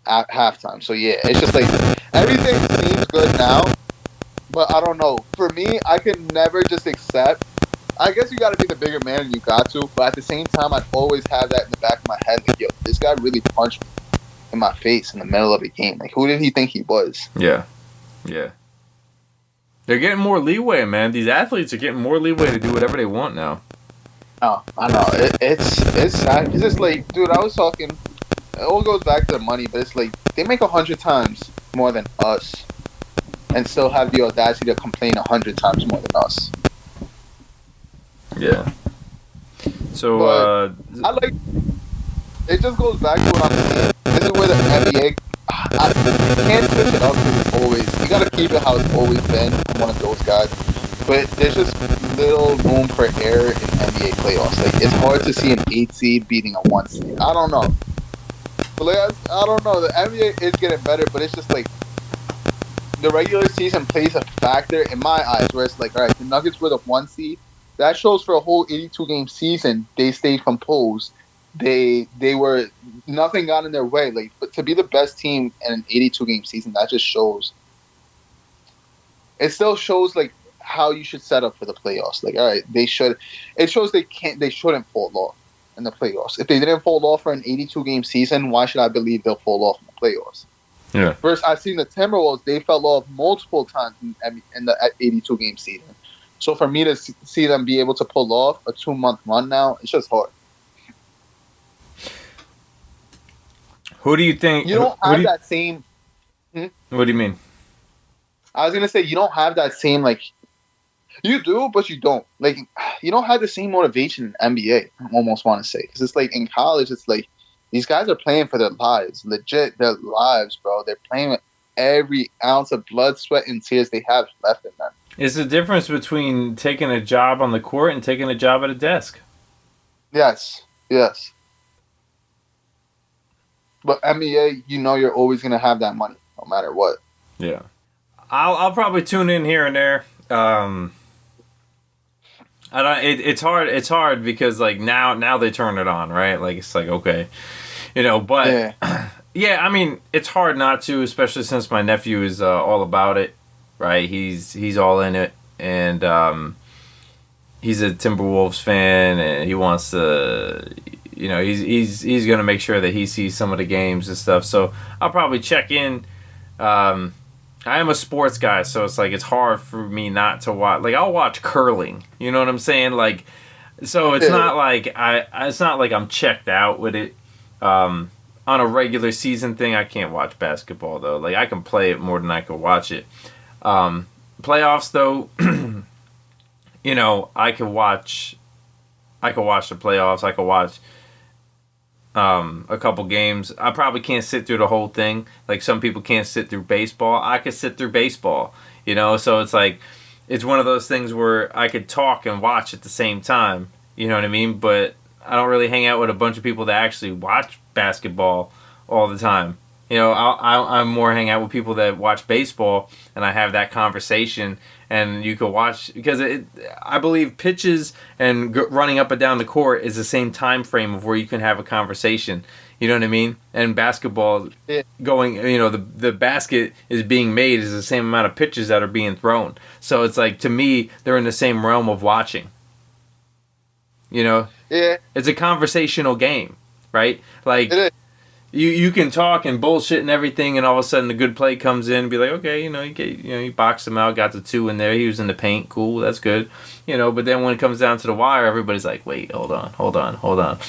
at halftime. So yeah, it's just like everything seems good now, but I don't know. For me, I can never just accept. I guess you got to be the bigger man, and you got to. But at the same time, I'd always have that in the back of my head, like, yo, this guy really punched me in my face in the middle of a game. Like, who did he think he was? Yeah. They're getting more leeway, man. These athletes are getting more leeway to do whatever they want now. Oh, I know. It's sad. It's just like, dude, I was talking. It all goes back to the money, but it's like they make 100 times more than us, and still have the audacity to complain 100 times more than us. Yeah. So I like. it just goes back to what I'm saying. This is where the NBA. You can't switch it up because it's always. You gotta keep it how it's always been. I'm one of those guys. But there's just little room for error in NBA playoffs. Like, it's hard to see an 8 seed beating a 1 seed. I don't know. But like, I don't know. The NBA is getting better, but it's just like the regular season plays a factor in my eyes where it's like, all right, the Nuggets were the 1 seed. That shows for a whole 82 game season, they stayed composed. They were nothing got in their way. Like, but to be the best team in an 82 game season, that just shows. It still shows like how you should set up for the playoffs. Like, all right, they should. It shows they shouldn't fall off in the playoffs. If they didn't fall off for an 82 game season, why should I believe they'll fall off in the playoffs? Yeah. First, I've seen the Timberwolves. They fell off multiple times in the 82 game season. So for me to see them be able to pull off a 2-month run now, it's just hard. Who do you think? You don't have that same. What do you mean? I was gonna say you don't have that same like. You do, but you don't. Like, you don't have the same motivation in NBA, I almost want to say. Because it's like in college, it's like these guys are playing for their lives. Legit, their lives, bro. They're playing with every ounce of blood, sweat, and tears they have left in them. It's the difference between taking a job on the court and taking a job at a desk. Yes. But NBA, you know you're always going to have that money, no matter what. Yeah. I'll probably tune in here and there. It's hard because like now they turn it on, right? Like it's like okay, but yeah, I mean it's hard not to, especially since my nephew is all about it, right? He's all in it, and he's a Timberwolves fan, and he wants to, he's gonna make sure that he sees some of the games and stuff. So I'll probably check in. I am a sports guy, so it's like it's hard for me not to watch. Like I'll watch curling, you know what I'm saying? Like, so it's not like it's not like I'm checked out with it. On a regular season thing, I can't watch basketball though. Like I can play it more than I can watch it. Playoffs though, I could watch the playoffs. I could watch a couple games. I probably can't sit through the whole thing. Like some people can't sit through baseball. I could sit through baseball, so it's like it's one of those things where I could talk and watch at the same time, you know what I mean? But I don't really hang out with a bunch of people that actually watch basketball all the time. I'm more hang out with people that watch baseball, and I have that conversation, and you could watch because I believe pitches and running up and down the court is the same time frame of where you can have a conversation. You know what I mean? And basketball going, the basket is being made is the same amount of pitches that are being thrown. So it's like to me, they're in the same realm of watching. It's a conversational game, right? Like. You can talk and bullshit and everything, and all of a sudden a good play comes in and be like, okay, you boxed him out, got the 2 in there, he was in the paint, cool, that's good, but then when it comes down to the wire, everybody's like, wait, hold on.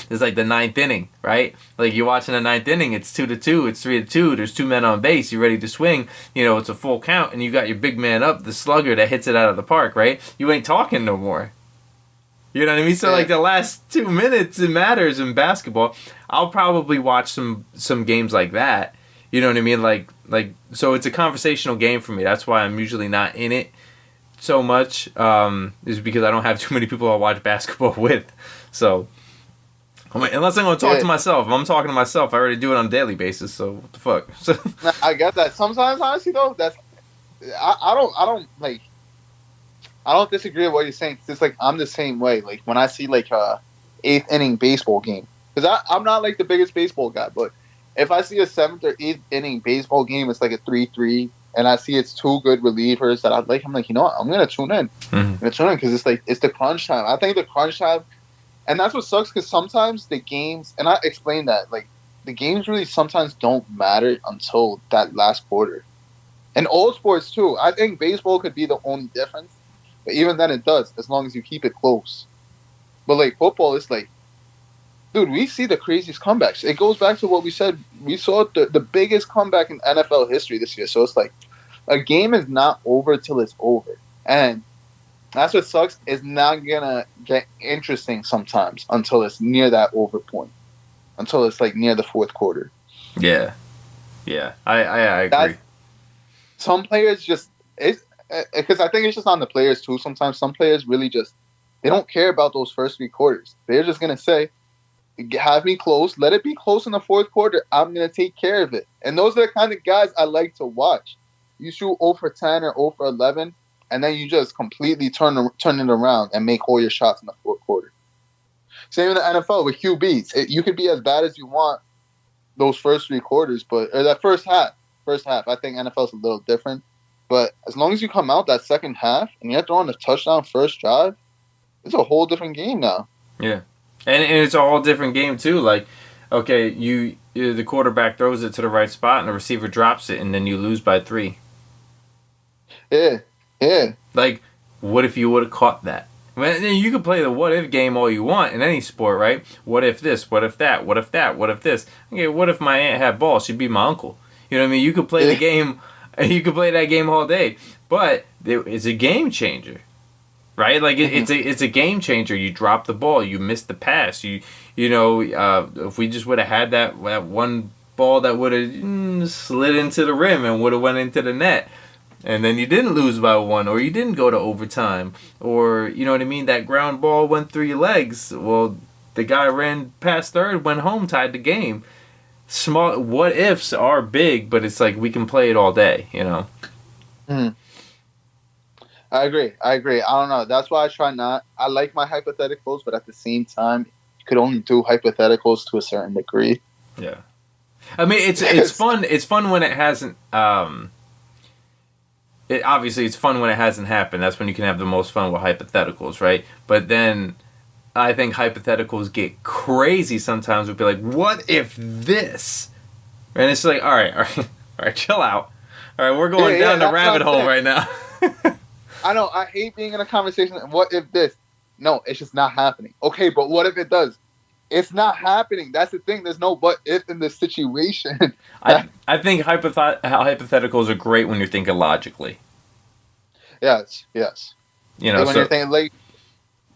It's like the 9th inning, right? Like you're watching the 9th inning, it's 2-2, it's 3-2, there's 2 men on base, you're ready to swing, it's a full count, and you got your big man up, the slugger that hits it out of the park, right? You ain't talking no more. You know what I mean? So like the last 2 minutes, it matters in basketball. I'll probably watch some games like that. You know what I mean? Like so it's a conversational game for me. That's why I'm usually not in it so much. Is because I don't have too many people I watch basketball with. So unless I'm going to talk to myself. If I'm talking to myself, I already do it on a daily basis. So what the fuck? So I get that. Sometimes honestly though, I don't disagree with what you're saying. It's like I'm the same way. Like when I see like a 8th inning baseball game, because I'm not like the biggest baseball guy, but if I see a 7th or 8th inning baseball game, it's like a 3-3, and I see it's 2 good relievers that I like. I'm like, you know what? I'm gonna tune in. I'm gonna tune in because it's like it's the crunch time. I think the crunch time, and that's what sucks because sometimes the games, and I explained that like the games really sometimes don't matter until that last quarter. And all sports too. I think baseball could be the only difference. But even then it does, as long as you keep it close. But like football, it's like, dude, we see the craziest comebacks. It goes back to what we said. We saw the biggest comeback in NFL history this year. So it's like, a game is not over till it's over. And that's what sucks. It's not going to get interesting sometimes until it's near that over point. until it's like near the fourth quarter. Yeah. I agree. Some players just because I think it's just on the players too. Sometimes some players really just they don't care about those first 3 quarters. They're just gonna say, "Have me close. Let it be close in the fourth quarter. I'm gonna take care of it." And those are the kind of guys I like to watch. You shoot 0 for 10 or 0 for 11, and then you just completely turn it around and make all your shots in the fourth quarter. Same in the NFL with QBs. You could be as bad as you want those first 3 quarters, or that first half. I think NFL's a little different. But as long as you come out that second half and you're throwing a touchdown first drive, it's a whole different game now. Yeah. And it's a whole different game, too. Like, okay, the quarterback throws it to the right spot and the receiver drops it, and then you lose by 3. Yeah. Like, what if you would have caught that? Well, you can play the what-if game all you want in any sport, right? What if this? What if that? What if that? What if this? Okay, what if my aunt had balls? She'd be my uncle. You know what I mean? You could play the game. You could play that game all day. But it's a game changer, right? Like, it's a game changer. You drop the ball. You miss the pass. If we just would have had that one ball that would have slid into the rim and would have went into the net, and then you didn't lose by 1, or you didn't go to overtime, or, you know what I mean, that ground ball went through your legs. Well, the guy ran past third, went home, tied the game. Small what ifs are big, but it's like we can play it all day, you know. I agree. I don't know. That's why I try not. I like my hypotheticals, but at the same time, you could only do hypotheticals to a certain degree. Yeah, I mean it's fun. It's fun when it hasn't. Obviously, it's fun when it hasn't happened. That's when you can have the most fun with hypotheticals, right? But then I think hypotheticals get crazy sometimes. We'll be like, what if this? And it's like, all right, chill out. All right, we're going down the rabbit hole right now. I know. I hate being in a conversation. What if this? No, it's just not happening. Okay, but what if it does? It's not happening. That's the thing. There's no but if in this situation. I think hypotheticals are great when you're thinking logically. Yes. You know, when you're thinking like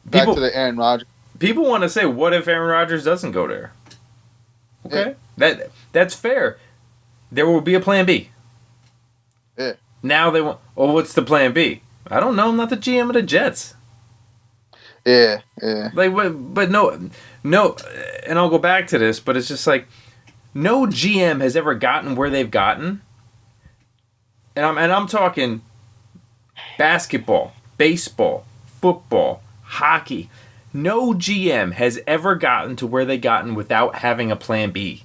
back to the Aaron Rodgers. People want to say, what if Aaron Rodgers doesn't go there? Okay, that's fair. There will be a plan B. Yeah. Now they want. Well, what's the plan B? I don't know. I'm not the GM of the Jets. Yeah. Like, but no, and I'll go back to this, but it's just like, no GM has ever gotten where they've gotten, and I'm talking basketball, baseball, football, hockey. No GM has ever gotten to where they gotten without having a plan B,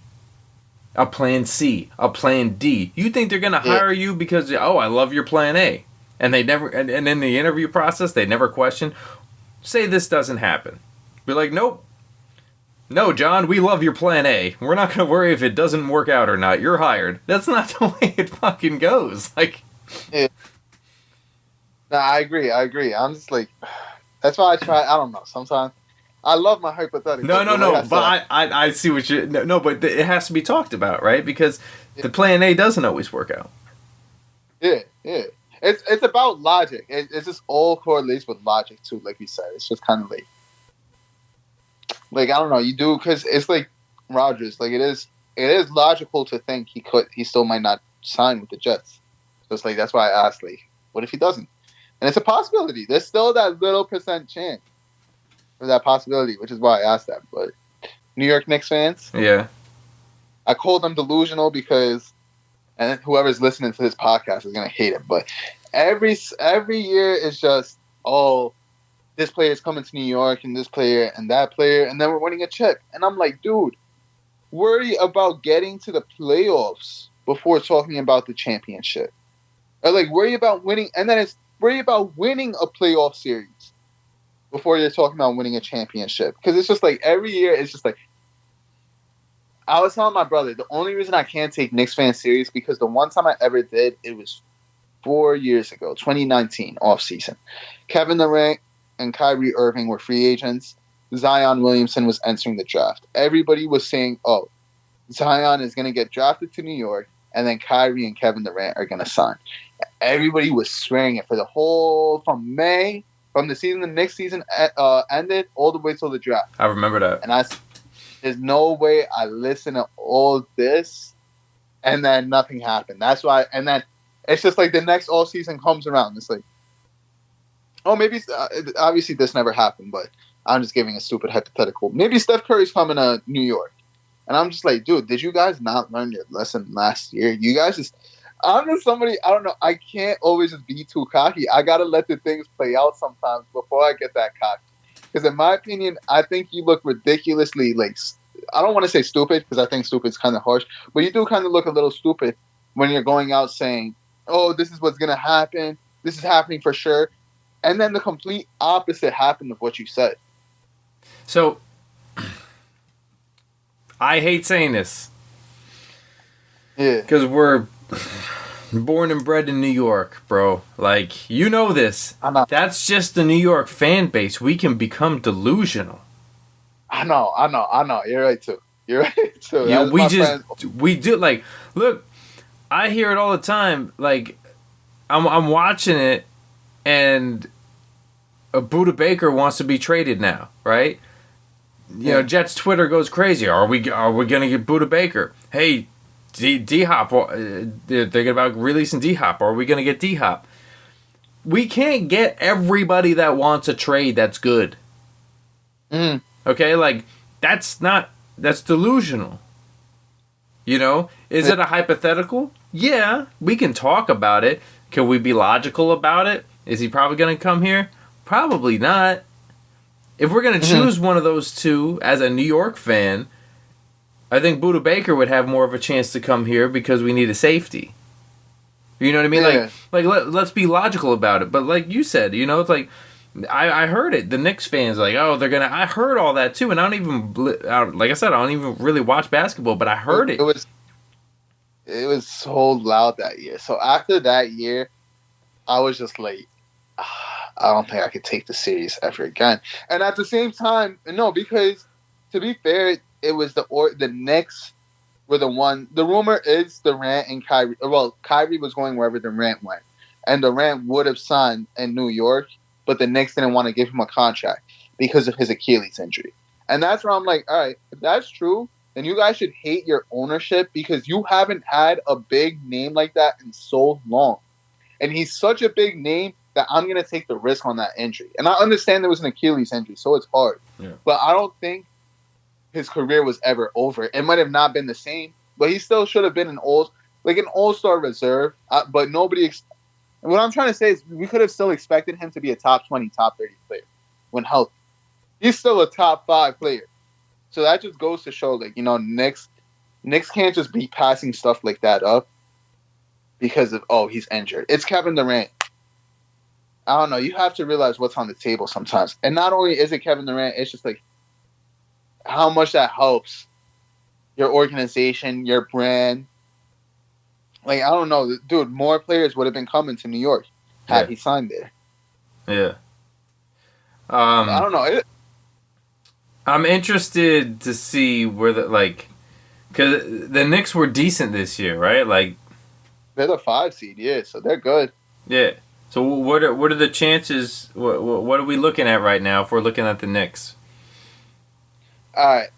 a plan C, a plan D. You think they're gonna hire you because I love your plan A, and they never, and in the interview process they never question. Say this doesn't happen. Be like, nope. No, John, we love your plan A. We're not going to worry if it doesn't work out or not. You're hired. That's not the way it fucking goes. Like, yeah. Nah, I agree. I'm just like, that's why I try. I don't know. Sometimes I love my hypotheticals. No. But I see what you. No, but it has to be talked about, right? Because the plan A doesn't always work out. Yeah. It's about logic. It's just all correlates with logic too, like you said. It's just kind of like I don't know. You do because it's like Rodgers. Like it is logical to think he still might not sign with the Jets. So it's like that's why I asked, like, what if he doesn't? And it's a possibility. There's still that little % chance for that possibility, which is why I asked that. But New York Knicks fans, yeah, I call them delusional because. And whoever's listening to this podcast is gonna hate it, but every year is just this player is coming to New York and this player and that player, and then we're winning a check. And I'm like, dude, worry about getting to the playoffs before talking about the championship. Or like worry about winning, and then it's worry about winning a playoff series before you're talking about winning a championship. Because it's just like every year it's just like. I was telling my brother, the only reason I can't take Knicks fans serious because the one time I ever did, it was 4 years ago, 2019 offseason. Kevin Durant and Kyrie Irving were free agents. Zion Williamson was entering the draft. Everybody was saying, Zion is going to get drafted to New York, and then Kyrie and Kevin Durant are going to sign. Everybody was swearing it for from the season the Knicks season ended all the way till the draft. I remember that. And There's no way I listen to all this and then nothing happened. That's why. And then it's just like the next all season comes around. It's like, oh, maybe obviously this never happened, but I'm just giving a stupid hypothetical. Maybe Steph Curry's coming to New York, and I'm just like, dude, did you guys not learn your lesson last year? You guys just. I'm just somebody, I don't know, I can't always just be too cocky. I got to let the things play out sometimes before I get that cocky. Because in my opinion, I think you look ridiculously, like, I don't want to say stupid, because I think stupid is kind of harsh, but you do kind of look a little stupid when you're going out saying, oh, this is what's going to happen, this is happening for sure, and then the complete opposite happened of what you said. So, I hate saying this. Yeah. Because we're born and bred in New York, bro. Like, you know this. I know. That's just the New York fan base. We can become delusional. I know. You're right, too. Yeah, we do. Like, look, I hear it all the time. Like, I'm watching it, and Buda Baker wants to be traded now, right? You know, Jets Twitter goes crazy. Are we gonna get Buda Baker? Hey, D-Hop, they're thinking about releasing D-Hop. Are we going to get D-Hop? We can't get everybody that wants a trade that's good. Okay? Like, that's delusional. You know? Is it a hypothetical? Yeah, we can talk about it. Can we be logical about it? Is he probably going to come here? Probably not. If we're going to choose one of those two as a New York fan, I think Buda Baker would have more of a chance to come here because we need a safety. You know what I mean? Yeah. Let's be logical about it. But like you said, you know, it's like I heard it. The Knicks fans like, oh, they're gonna. I heard all that too, and I don't even like I said, I don't even really watch basketball, but I heard it. It was so loud that year. So after that year, I was just like, I don't think I could take the series ever again. And at the same time, no, because to be fair, it was the Knicks were the one. The rumor is Durant and Kyrie. Well, Kyrie was going wherever Durant went, and Durant would have signed in New York, but the Knicks didn't want to give him a contract because of his Achilles injury. And that's where I'm like, all right, if that's true, then you guys should hate your ownership because you haven't had a big name like that in so long. And he's such a big name that I'm going to take the risk on that injury. And I understand there was an Achilles injury, so it's hard. Yeah. But I don't think his career was ever over. It might have not been the same, but he still should have been an all-star reserve. But nobody. What I'm trying to say is we could have still expected him to be a top 20, top 30 player when healthy. He's still a top 5 player. So that just goes to show, like, you know, Knicks can't just be passing stuff like that up because of, oh, he's injured. It's Kevin Durant. I don't know. You have to realize what's on the table sometimes. And not only is it Kevin Durant, it's just like how much that helps your organization, your brand. Like, I don't know. Dude, more players would have been coming to New York had he signed there. Yeah. I don't know. I'm interested to see where because the Knicks were decent this year, right? Like, they're the 5 seed, yeah, so they're good. Yeah. So what are the chances? What are we looking at right now if we're looking at the Knicks? All right.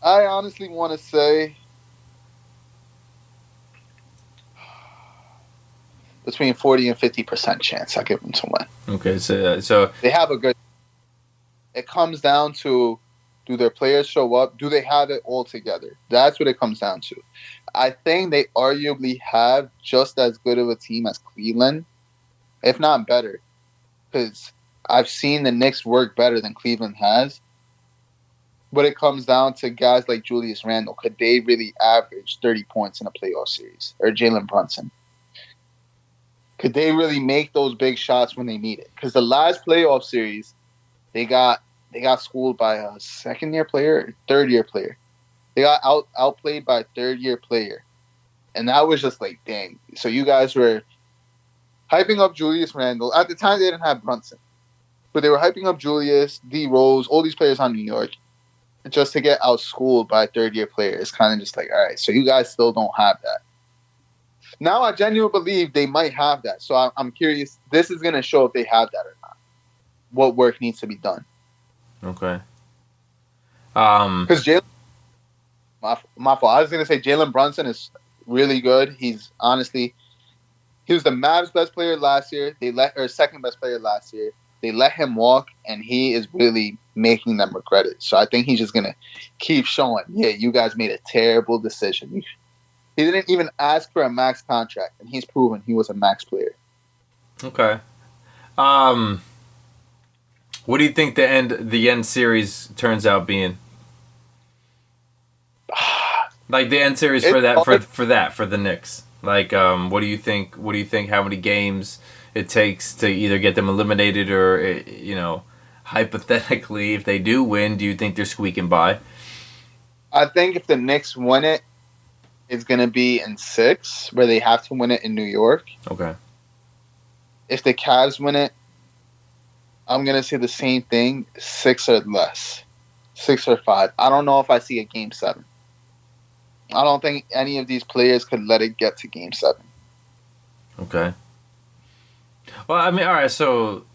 I honestly want to say between 40 and 50% chance I give them to win. Okay, so they have a good. It comes down to, do their players show up? Do they have it all together? That's what it comes down to. I think they arguably have just as good of a team as Cleveland, if not better, because I've seen the Knicks work better than Cleveland has. But it comes down to guys like Julius Randle. Could they really average 30 points in a playoff series? Or Jalen Brunson? Could they really make those big shots when they need it? Because the last playoff series, they got schooled by a second-year player or third-year player. They got outplayed by a third-year player. And that was just like, dang. So you guys were hyping up Julius Randle. At the time, they didn't have Brunson. But they were hyping up Julius, D. Rose, all these players on New York. Just to get outschooled by a third-year player. It's kind of just like, all right, so you guys still don't have that. Now I genuinely believe they might have that. So I'm curious. This is going to show if they have that or not. What work needs to be done. Okay. Because Jalen, my fault. I was gonna say Jalen Brunson is really good. He's honestly, he was the Mavs' best player last year. Second best player last year. They let him walk, and he is really making them regret it. So I think he's just gonna keep showing. Yeah, you guys made a terrible decision. He didn't even ask for a max contract, and he's proven he was a max player. Okay. What do you think the end series turns out being? Like the end series for the Knicks. Like, what do you think? What do you think? How many games it takes to either get them eliminated or, hypothetically, if they do win, do you think they're squeaking by? I think if the Knicks win it, it's going to be in 6, where they have to win it in New York. Okay. If the Cavs win it, I'm going to say the same thing, 6 or less. 6 or 5. I don't know if I see a Game 7. I don't think any of these players could let it get to Game 7. Okay. Well, I mean, all right, so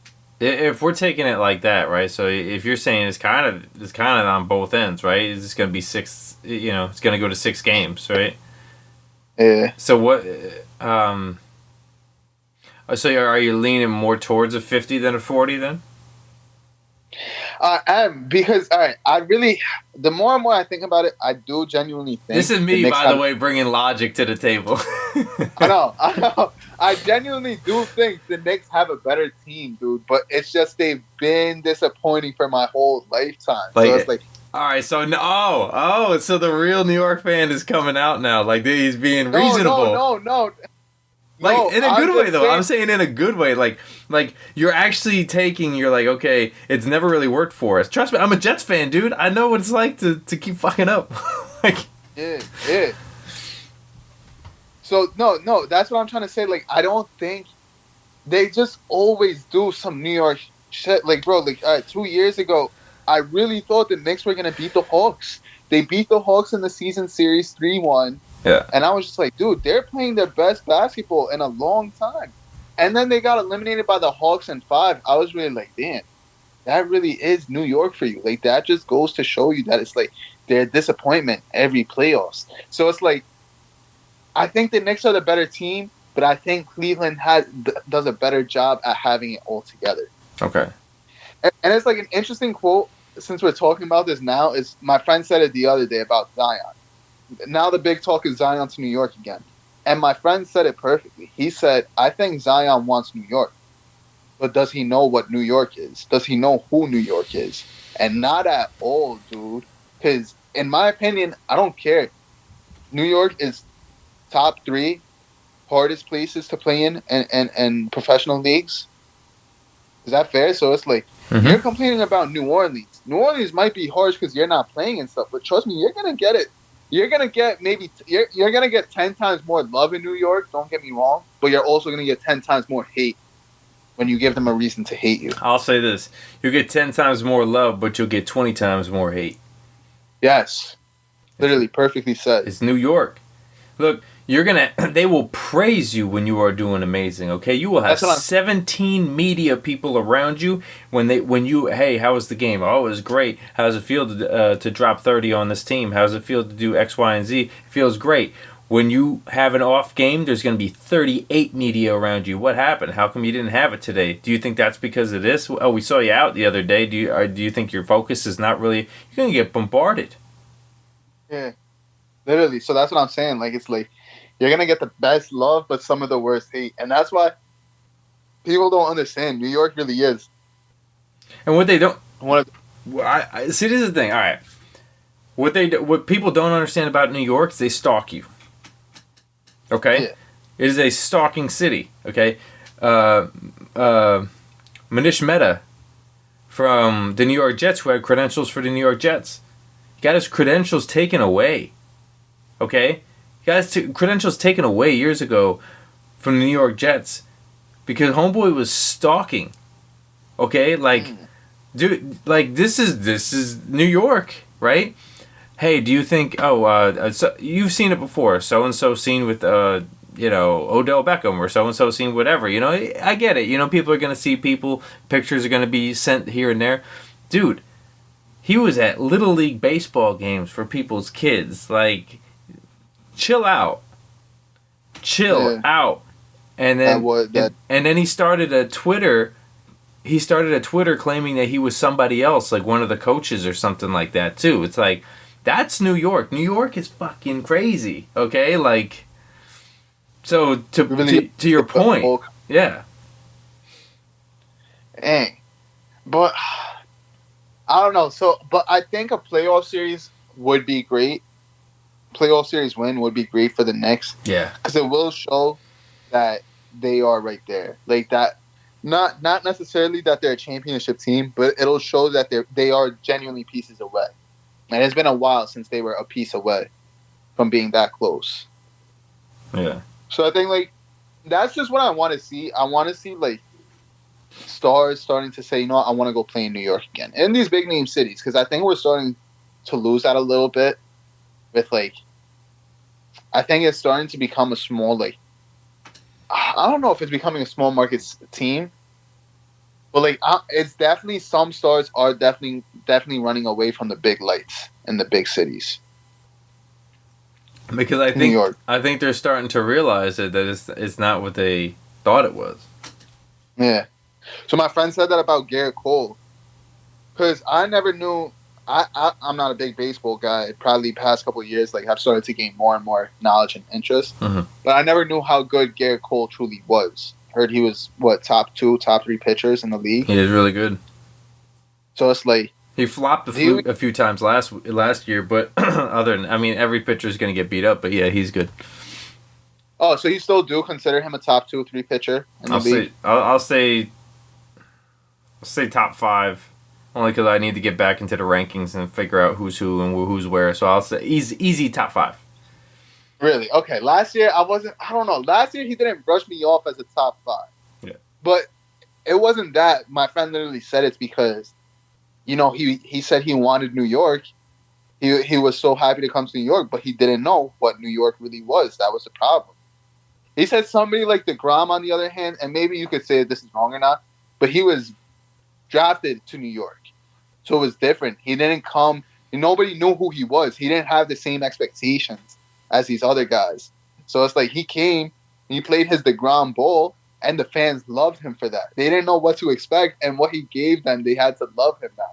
if we're taking it like that, right? So if you're saying it's kind of on both ends, right? It's just going to be 6, it's going to go to 6 games, right? Yeah. So what so are you leaning more towards a 50 than a 40 then? I am, because the more and more I think about it, I do genuinely think this is me, by the way, bringing logic to the table. I know. I genuinely do think the Knicks have a better team, dude. But it's just they've been disappointing for my whole lifetime. So it's like, all right, so so the real New York fan is coming out now, like he's being reasonable. No. Like, in a good way, though. I'm saying in a good way. Like you're actually you're like, okay, it's never really worked for us. Trust me, I'm a Jets fan, dude. I know what it's like to keep fucking up. Yeah. So, no, that's what I'm trying to say. Like, I don't think they just always do some New York shit. Like, bro, 2 years ago, I really thought the Knicks were going to beat the Hawks. They beat the Hawks in the season series 3-1. Yeah. And I was just like, dude, they're playing their best basketball in a long time. And then they got eliminated by the Hawks in 5. I was really like, damn, that really is New York for you. Like, that just goes to show you that it's like they're a disappointment every playoffs. So it's like, I think the Knicks are the better team, but I think Cleveland does a better job at having it all together. Okay. And it's like an interesting quote, since we're talking about this now, is my friend said it the other day about Zion. Now the big talk is Zion to New York again. And my friend said it perfectly. He said, I think Zion wants New York. But does he know what New York is? Does he know who New York is? And not at all, dude. Because in my opinion, I don't care. New York is top 3 hardest places to play in professional leagues. Is that fair? So it's like, you're complaining about New Orleans. New Orleans might be harsh because you're not playing and stuff, but trust me, you're going to get it. You're going to get you're going to get 10 times more love in New York, don't get me wrong, but you're also going to get 10 times more hate when you give them a reason to hate you. I'll say this. You'll get 10 times more love, but you'll get 20 times more hate. Yes. Literally, perfectly said. It's New York. Look, they will praise you when you are doing amazing, okay? You will have 17 media people around you hey, how was the game? Oh, it was great. How does it feel to drop 30 on this team? How does it feel to do X, Y, and Z? It feels great. When you have an off game, there's going to be 38 media around you. What happened? How come you didn't have it today? Do you think that's because of this? Oh, we saw you out the other day. Do you think your focus is not really... You're going to get bombarded. Yeah. Literally. So that's what I'm saying. Like, it's like, you're going to get the best love, but some of the worst hate. And that's why people don't understand. New York really is. And what they don't... see, this is the thing. All right. What people don't understand about New York is they stalk you. Okay? Yeah. It is a stalking city. Okay? Manish Mehta from the New York Jets, who had credentials for the New York Jets, he got his credentials taken away. Okay? He got his credentials taken away years ago from the New York Jets because homeboy was stalking. Okay? Like, dude, like, this is New York, right? Hey, do you think... so you've seen it before. So-and-so seen with, Odell Beckham, or so-and-so seen whatever. You know, I get it. You know, people are going to see people. Pictures are going to be sent here and there. Dude, He was at Little League baseball games for people's kids. Like, chill out. Chill out. And then and then he started a Twitter. He started a Twitter claiming that he was somebody else, like one of the coaches or something like that too. It's like, that's New York. New York is fucking crazy. Okay, like, so to your point, yeah. Dang. But I don't know. So, but I think a playoff series would be great. Playoff series win would be great for the Knicks. Yeah, because it will show that they are right there, like that. Not necessarily that they're a championship team, but it'll show that they are genuinely pieces away. And it's been a while since they were a piece away from being that close. Yeah. So I think like that's just what I want to see. I want to see like stars starting to say, you know what, I want to go play in New York again in these big name cities, because I think we're starting to lose that a little bit. With like, I think it's starting to become a small like. I don't know if it's becoming a small market team, but like it's definitely some stars are definitely running away from the big lights in the big cities. Because I think they're starting to realize that it's not what they thought it was. Yeah. So my friend said that about Garrett Cole, because I never knew. I'm not a big baseball guy. Probably past couple of years, like I've started to gain more and more knowledge and interest. Mm-hmm. But I never knew how good Garrett Cole truly was. Heard he was top 2, top 3 pitchers in the league. He is really good. So it's like he flopped a few times last year, but every pitcher is going to get beat up. But yeah, he's good. Oh, so you still do consider him a top 2 or 3 pitcher in the league? I'll say top 5. Only because I need to get back into the rankings and figure out who's who and who's where. So I'll say easy top 5. Really? Okay. Last year I don't know. Last year he didn't brush me off as a top 5. Yeah. But it wasn't that. My friend literally said it's because, you know, he said he wanted New York. He was so happy to come to New York, but he didn't know what New York really was. That was the problem. He said somebody like DeGrom, on the other hand, and maybe you could say this is wrong or not, but he was drafted to New York. So it was different. He didn't come. Nobody knew who he was. He didn't have the same expectations as these other guys. So it's like he came, he played his DeGrom Bowl, and the fans loved him for that. They didn't know what to expect, and what he gave them, they had to love him now.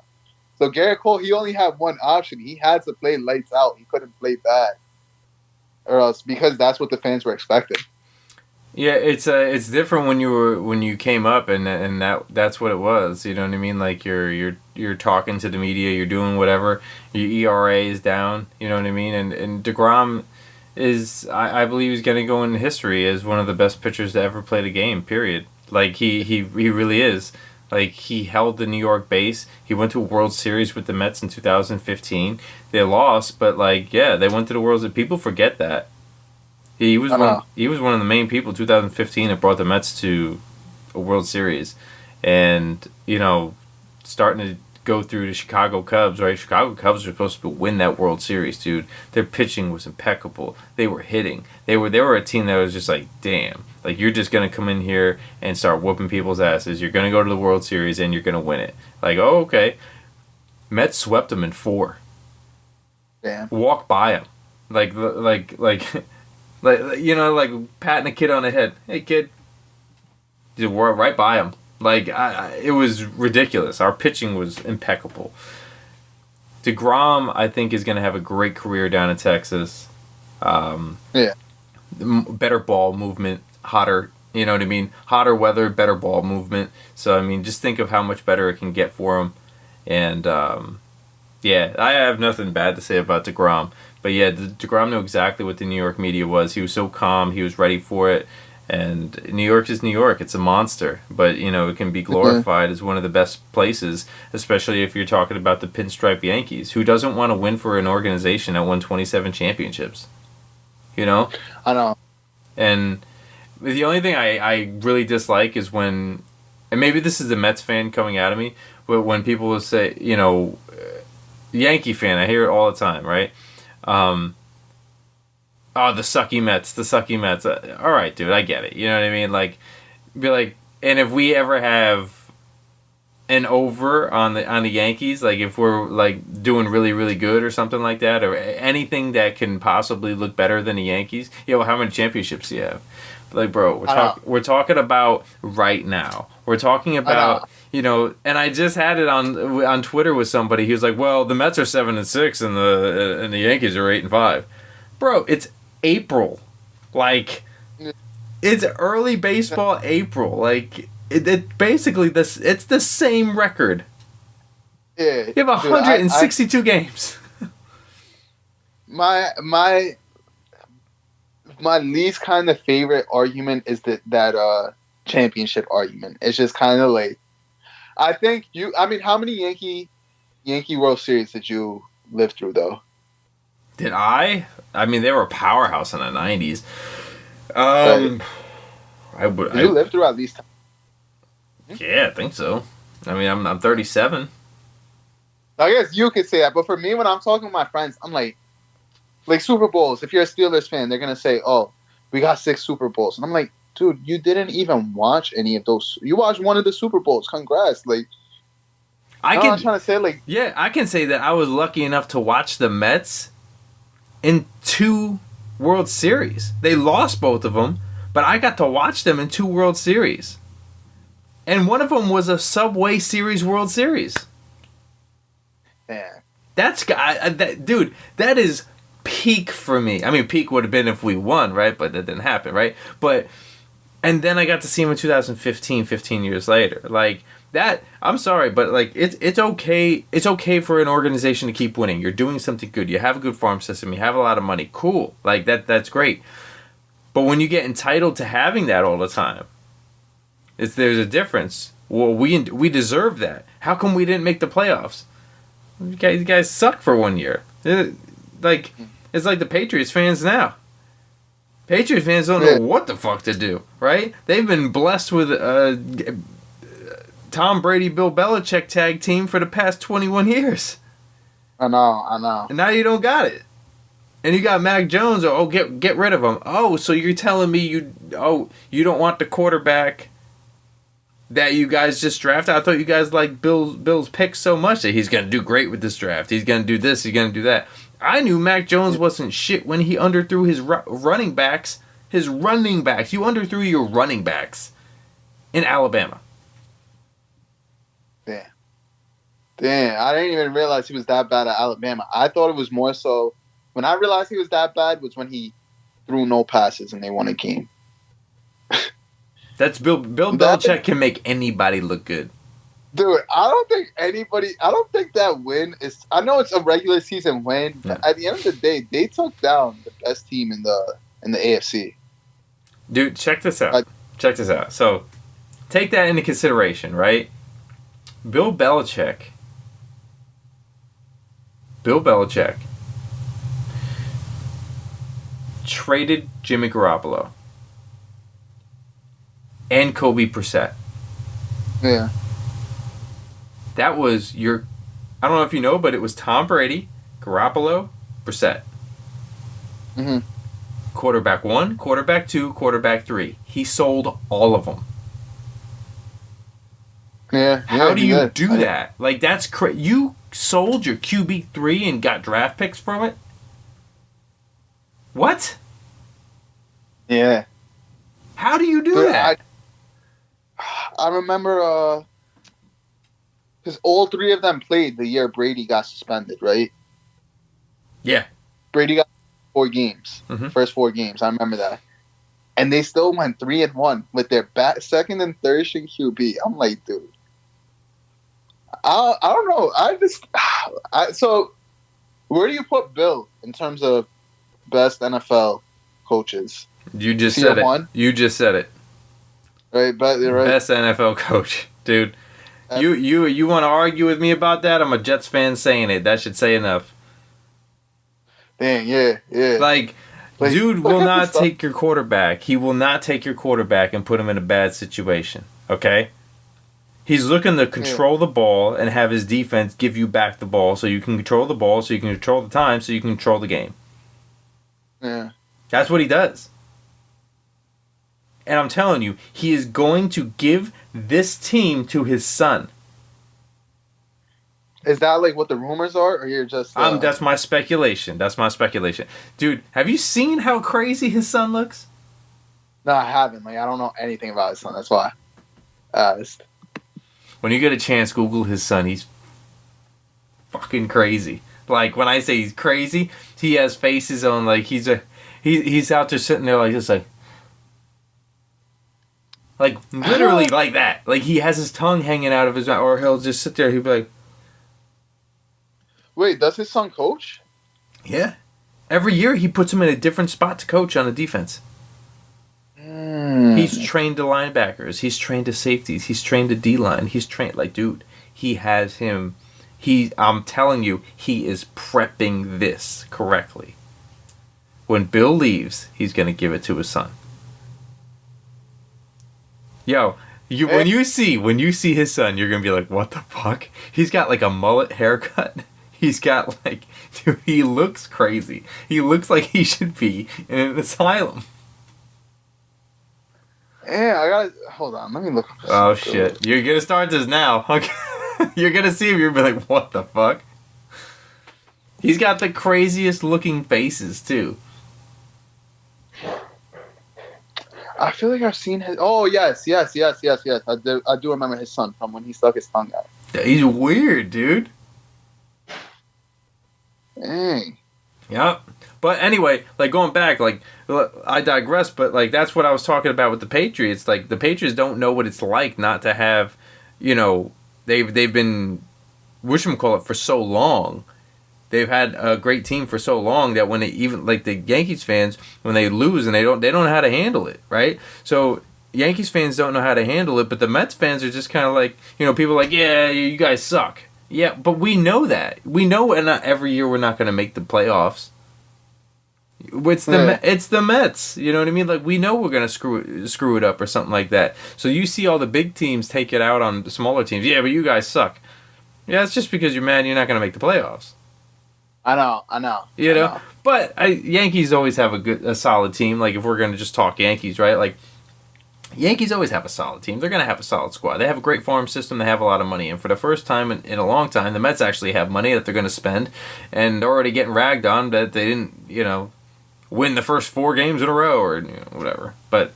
So Garrett Cole, he only had one option. He had to play lights out. He couldn't play bad, or else, because that's what the fans were expecting. Yeah, it's different when you came up and that's what it was. You know what I mean? Like you're talking to the media, you're doing whatever. Your ERA is down. You know what I mean? And DeGrom is I believe he's going to go in history as one of the best pitchers to ever play the game. Period. Like he really is. Like he held the New York base. He went to a World Series with the Mets in 2015. They lost, but like yeah, they went to the World Series. People forget that. He was one of the main people in 2015 that brought the Mets to a World Series. And, you know, starting to go through the Chicago Cubs, right? Chicago Cubs were supposed to win that World Series, dude. Their pitching was impeccable. They were hitting. They were a team that was just like, damn. Like, you're just going to come in here and start whooping people's asses. You're going to go to the World Series and you're going to win it. Like, oh, okay. Mets swept them in 4. Damn. Walked by them. Like, you know, like patting a kid on the head. Hey, kid. Just right by him. Like, it was ridiculous. Our pitching was impeccable. DeGrom, I think, is going to have a great career down in Texas. Yeah. Better ball movement, hotter, you know what I mean? Hotter weather, better ball movement. So, I mean, just think of how much better it can get for him. And, yeah, I have nothing bad to say about DeGrom. But yeah, DeGrom knew exactly what the New York media was. He was so calm. He was ready for it. And New York is New York. It's a monster. But, you know, it can be glorified as one of the best places, especially if you're talking about the pinstripe Yankees. Who doesn't want to win for an organization that won 27 championships? You know? I know. And the only thing I really dislike is when, and maybe this is the Mets fan coming out of me, but when people will say, you know, Yankee fan, I hear it all the time, right? Oh, the sucky Mets. All right, dude, I get it. You know what I mean? Like, be like, and if we ever have an over on the Yankees, like if we're like doing really really good or something like that, or anything that can possibly look better than the Yankees. How many championships do you have? Like, bro, we're talking about right now. We're talking about and I just had it on Twitter with somebody. He was like, "Well, the Mets are 7-6 and the Yankees are 8-5." Bro, it's April, like it's early baseball April, like. It basically it's the same record. Yeah, you have 162 games. My least kind of favorite argument is that championship argument. It's just kind of like, I think how many Yankee World Series did you live through though? Did I? I mean, they were a powerhouse in the 90s. Did you live through at least? Yeah, I think so. I mean, I'm 37. I guess you could say that, but for me, when I'm talking with my friends, I'm like Super Bowls. If you're a Steelers fan, they're gonna say, "Oh, we got 6 Super Bowls," and I'm like, "Dude, you didn't even watch any of those. You watched one of the Super Bowls. Congrats!" Like, I'm trying to say, like, yeah, I can say that I was lucky enough to watch the Mets in 2 World Series. They lost both of them, but I got to watch them in 2 World Series. And one of them was a Subway Series World Series. Yeah. Dude, that is peak for me. I mean, peak would have been if we won, right? But that didn't happen, right? And then I got to see him in 2015, 15 years later. Like, that, I'm sorry, but like, it's okay. It's okay for an organization to keep winning. You're doing something good. You have a good farm system. You have a lot of money. Cool. Like, that's great. But when you get entitled to having that all the time, there's a difference. Well, we deserve that. How come we didn't make the playoffs? You guys suck for 1 year. It's like the Patriots fans now. Patriots fans don't know what the fuck to do, right? They've been blessed with Tom Brady, Bill Belichick tag team for the past 21 years. I know. And now you don't got it. And you got Mac Jones. Get rid of him. Oh, so you're telling me you don't want the quarterback that you guys just drafted? I thought you guys liked Bill's pick so much that he's going to do great with this draft. He's going to do this. He's going to do that. I knew Mac Jones wasn't shit when he underthrew his running backs. His running backs. You underthrew your running backs in Alabama. Damn. I didn't even realize he was that bad at Alabama. I thought it was more so, when I realized he was that bad was when he threw no passes and they won a game. That's Bill Belichick can make anybody look good. Dude, I don't think that win is, I know it's a regular season win, but at the end of the day, they took down the best team in the AFC. Dude, check this out. So, take that into consideration, right? Bill Belichick traded Jimmy Garoppolo and Kobe Brissett. Yeah. That was I don't know if you know, but it was Tom Brady, Garoppolo, Brissett. Mm-hmm. Quarterback 1, quarterback 2, quarterback 3. He sold all of them. Yeah. How do you do that? Like, that's crazy. You sold your QB3 and got draft picks from it? What? Yeah. How do you do that? I remember because all 3 of them played the year Brady got suspended, right? Yeah. Brady got 4 games. Mm-hmm. First 4 games. I remember that. And they still went 3-1 with their second and third string QB. I'm like, dude. I don't know. So, where do you put Bill in terms of best NFL coaches? You just said it. One? You just said it. Right, but right. Best NFL coach, dude. You want to argue with me about that? I'm a Jets fan saying it. That should say enough. Dang, yeah. Like dude will not take your quarterback. He will not take your quarterback and put him in a bad situation. Okay? He's looking to control the ball and have his defense give you back the ball so you can control the ball, so you can control the time, so you can control the game. Yeah. That's what he does. And I'm telling you, he is going to give this team to his son. Is that like what the rumors are, or you're just? That's my speculation. Dude, have you seen how crazy his son looks? No, I haven't. Like, I don't know anything about his son. That's why. When you get a chance, Google his son. He's fucking crazy. Like, when I say he's crazy, he has faces on, like, he's out there sitting there like this, like literally like that. Like, he has his tongue hanging out of his mouth, or he'll just sit there, he'll be like... Wait, does his son coach? Yeah. Every year, he puts him in a different spot to coach on the defense. He's trained to linebackers. He's trained to safeties. He's trained to D-line. He's trained... Like, dude, he has him... I'm telling you, he is prepping this correctly. When Bill leaves, he's going to give it to his son. Yo, when you see his son, you're going to be like, what the fuck? He's got like a mullet haircut. He's got like... Dude, he looks crazy. He looks like he should be in an asylum. Yeah, I gotta... Hold on, let me look. Oh, shit. You're going to start this now. Okay. You're going to see him, you're going to be like, what the fuck? He's got the craziest looking faces, too. I feel like I've seen his... Oh, yes. I do remember his son from when he stuck his tongue out. He's weird, dude. Dang. Yep. But anyway, like, going back, like, I digress, but, like, that's what I was talking about with the Patriots. Like, the Patriots don't know what it's like not to have, you know... They've been whatchamacallit for so long. They've had a great team for so long that when they even like the Yankees fans, when they lose and they don't know how to handle it, right? So Yankees fans don't know how to handle it, but the Mets fans are just kind of like, you know, people are like, yeah, you guys suck. Yeah, but we know that. We know every year we're not going to make the playoffs. It's the Mets, you know what I mean? Like, we know we're gonna screw it up or something like that. So you see all the big teams take it out on the smaller teams. Yeah, but you guys suck. Yeah, it's just because you're mad you're not gonna make the playoffs. I know. You know, but Yankees always have a solid team. Like, if we're gonna just talk Yankees, right? Like, Yankees always have a solid team. They're gonna have a solid squad. They have a great farm system. They have a lot of money, and for the first time in a long time, the Mets actually have money that they're gonna spend, and they're already getting ragged on that they didn't, you know, win the first 4 games in a row or, you know, whatever. But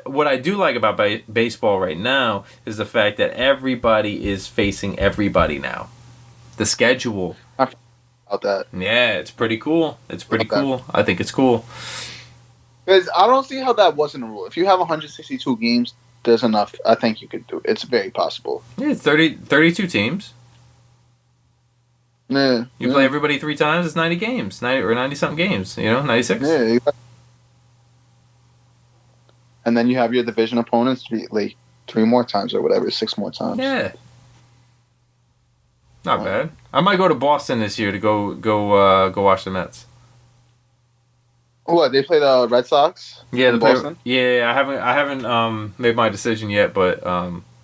what I do like about baseball right now is the fact that everybody is facing everybody now. The schedule. About that. Yeah, it's pretty cool. It's pretty cool. I think it's cool. Because I don't see how that wasn't a rule. If you have 162 games, there's enough. I think you could do it. It's very possible. Yeah, it's 32 teams. Yeah. You play everybody 3 times, it's 90 games. 90-something games, you know? 96? Yeah, exactly. And then you have your division opponents 3 more times or whatever, 6 more times. Yeah. Not bad. I might go to Boston this year to go watch the Mets. What, they play the Red Sox? Yeah, Boston? Yeah, I haven't made my decision yet, but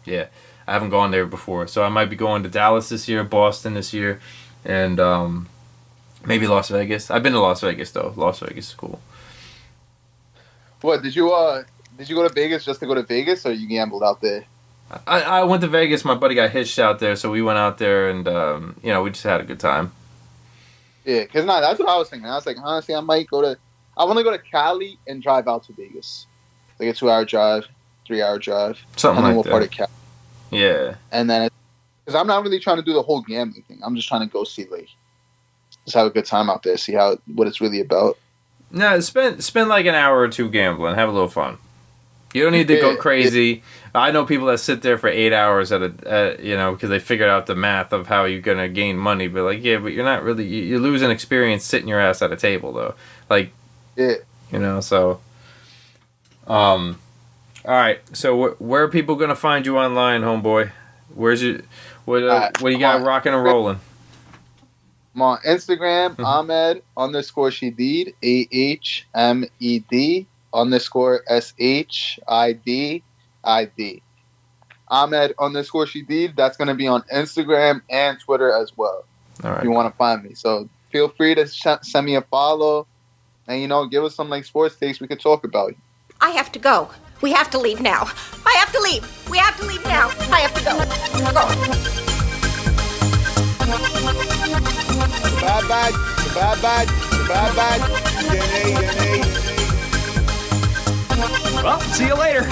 yeah, I haven't gone there before. So I might be going to Dallas this year, Boston this year, and maybe Las Vegas. I've been to Las Vegas though. Las Vegas is cool. What, did you go to Vegas just to go to Vegas, or you gambled out there? I went to Vegas. My buddy got hitched out there, so we went out there, and you know, we just had a good time. Yeah, because that's what I was thinking. I was like, honestly, I want to go to Cali and drive out to Vegas. Like a 2-hour drive, 3-hour drive. Something like that. Part of Cali. Yeah. And then, because I'm not really trying to do the whole gambling thing. I'm just trying to go see, like, just have a good time out there, see what it's really about. No, spend like an hour or 2 gambling, have a little fun. You don't need to go crazy. I know people that sit there for 8 hours you know, because they figured out the math of how you're gonna gain money. But like, yeah, but you're not really. You lose an experience sitting your ass at a table though. Like, yeah, you know. So, all right. So where are people gonna find you online, homeboy? Where's you? What you got rocking and rolling? I'm on Instagram, Ahmed _Shidid, AHMED _SHIDID. Ahmed _Shidid. That's going to be on Instagram and Twitter as well. All right. If you want to find me. So feel free to send me a follow and, you know, give us some like sports takes we could talk about. I have to go. We have to leave now. I have to leave. We have to leave now. I have to go. Go. Bye-bye. Bye-bye. Bye-bye. Well, see you later.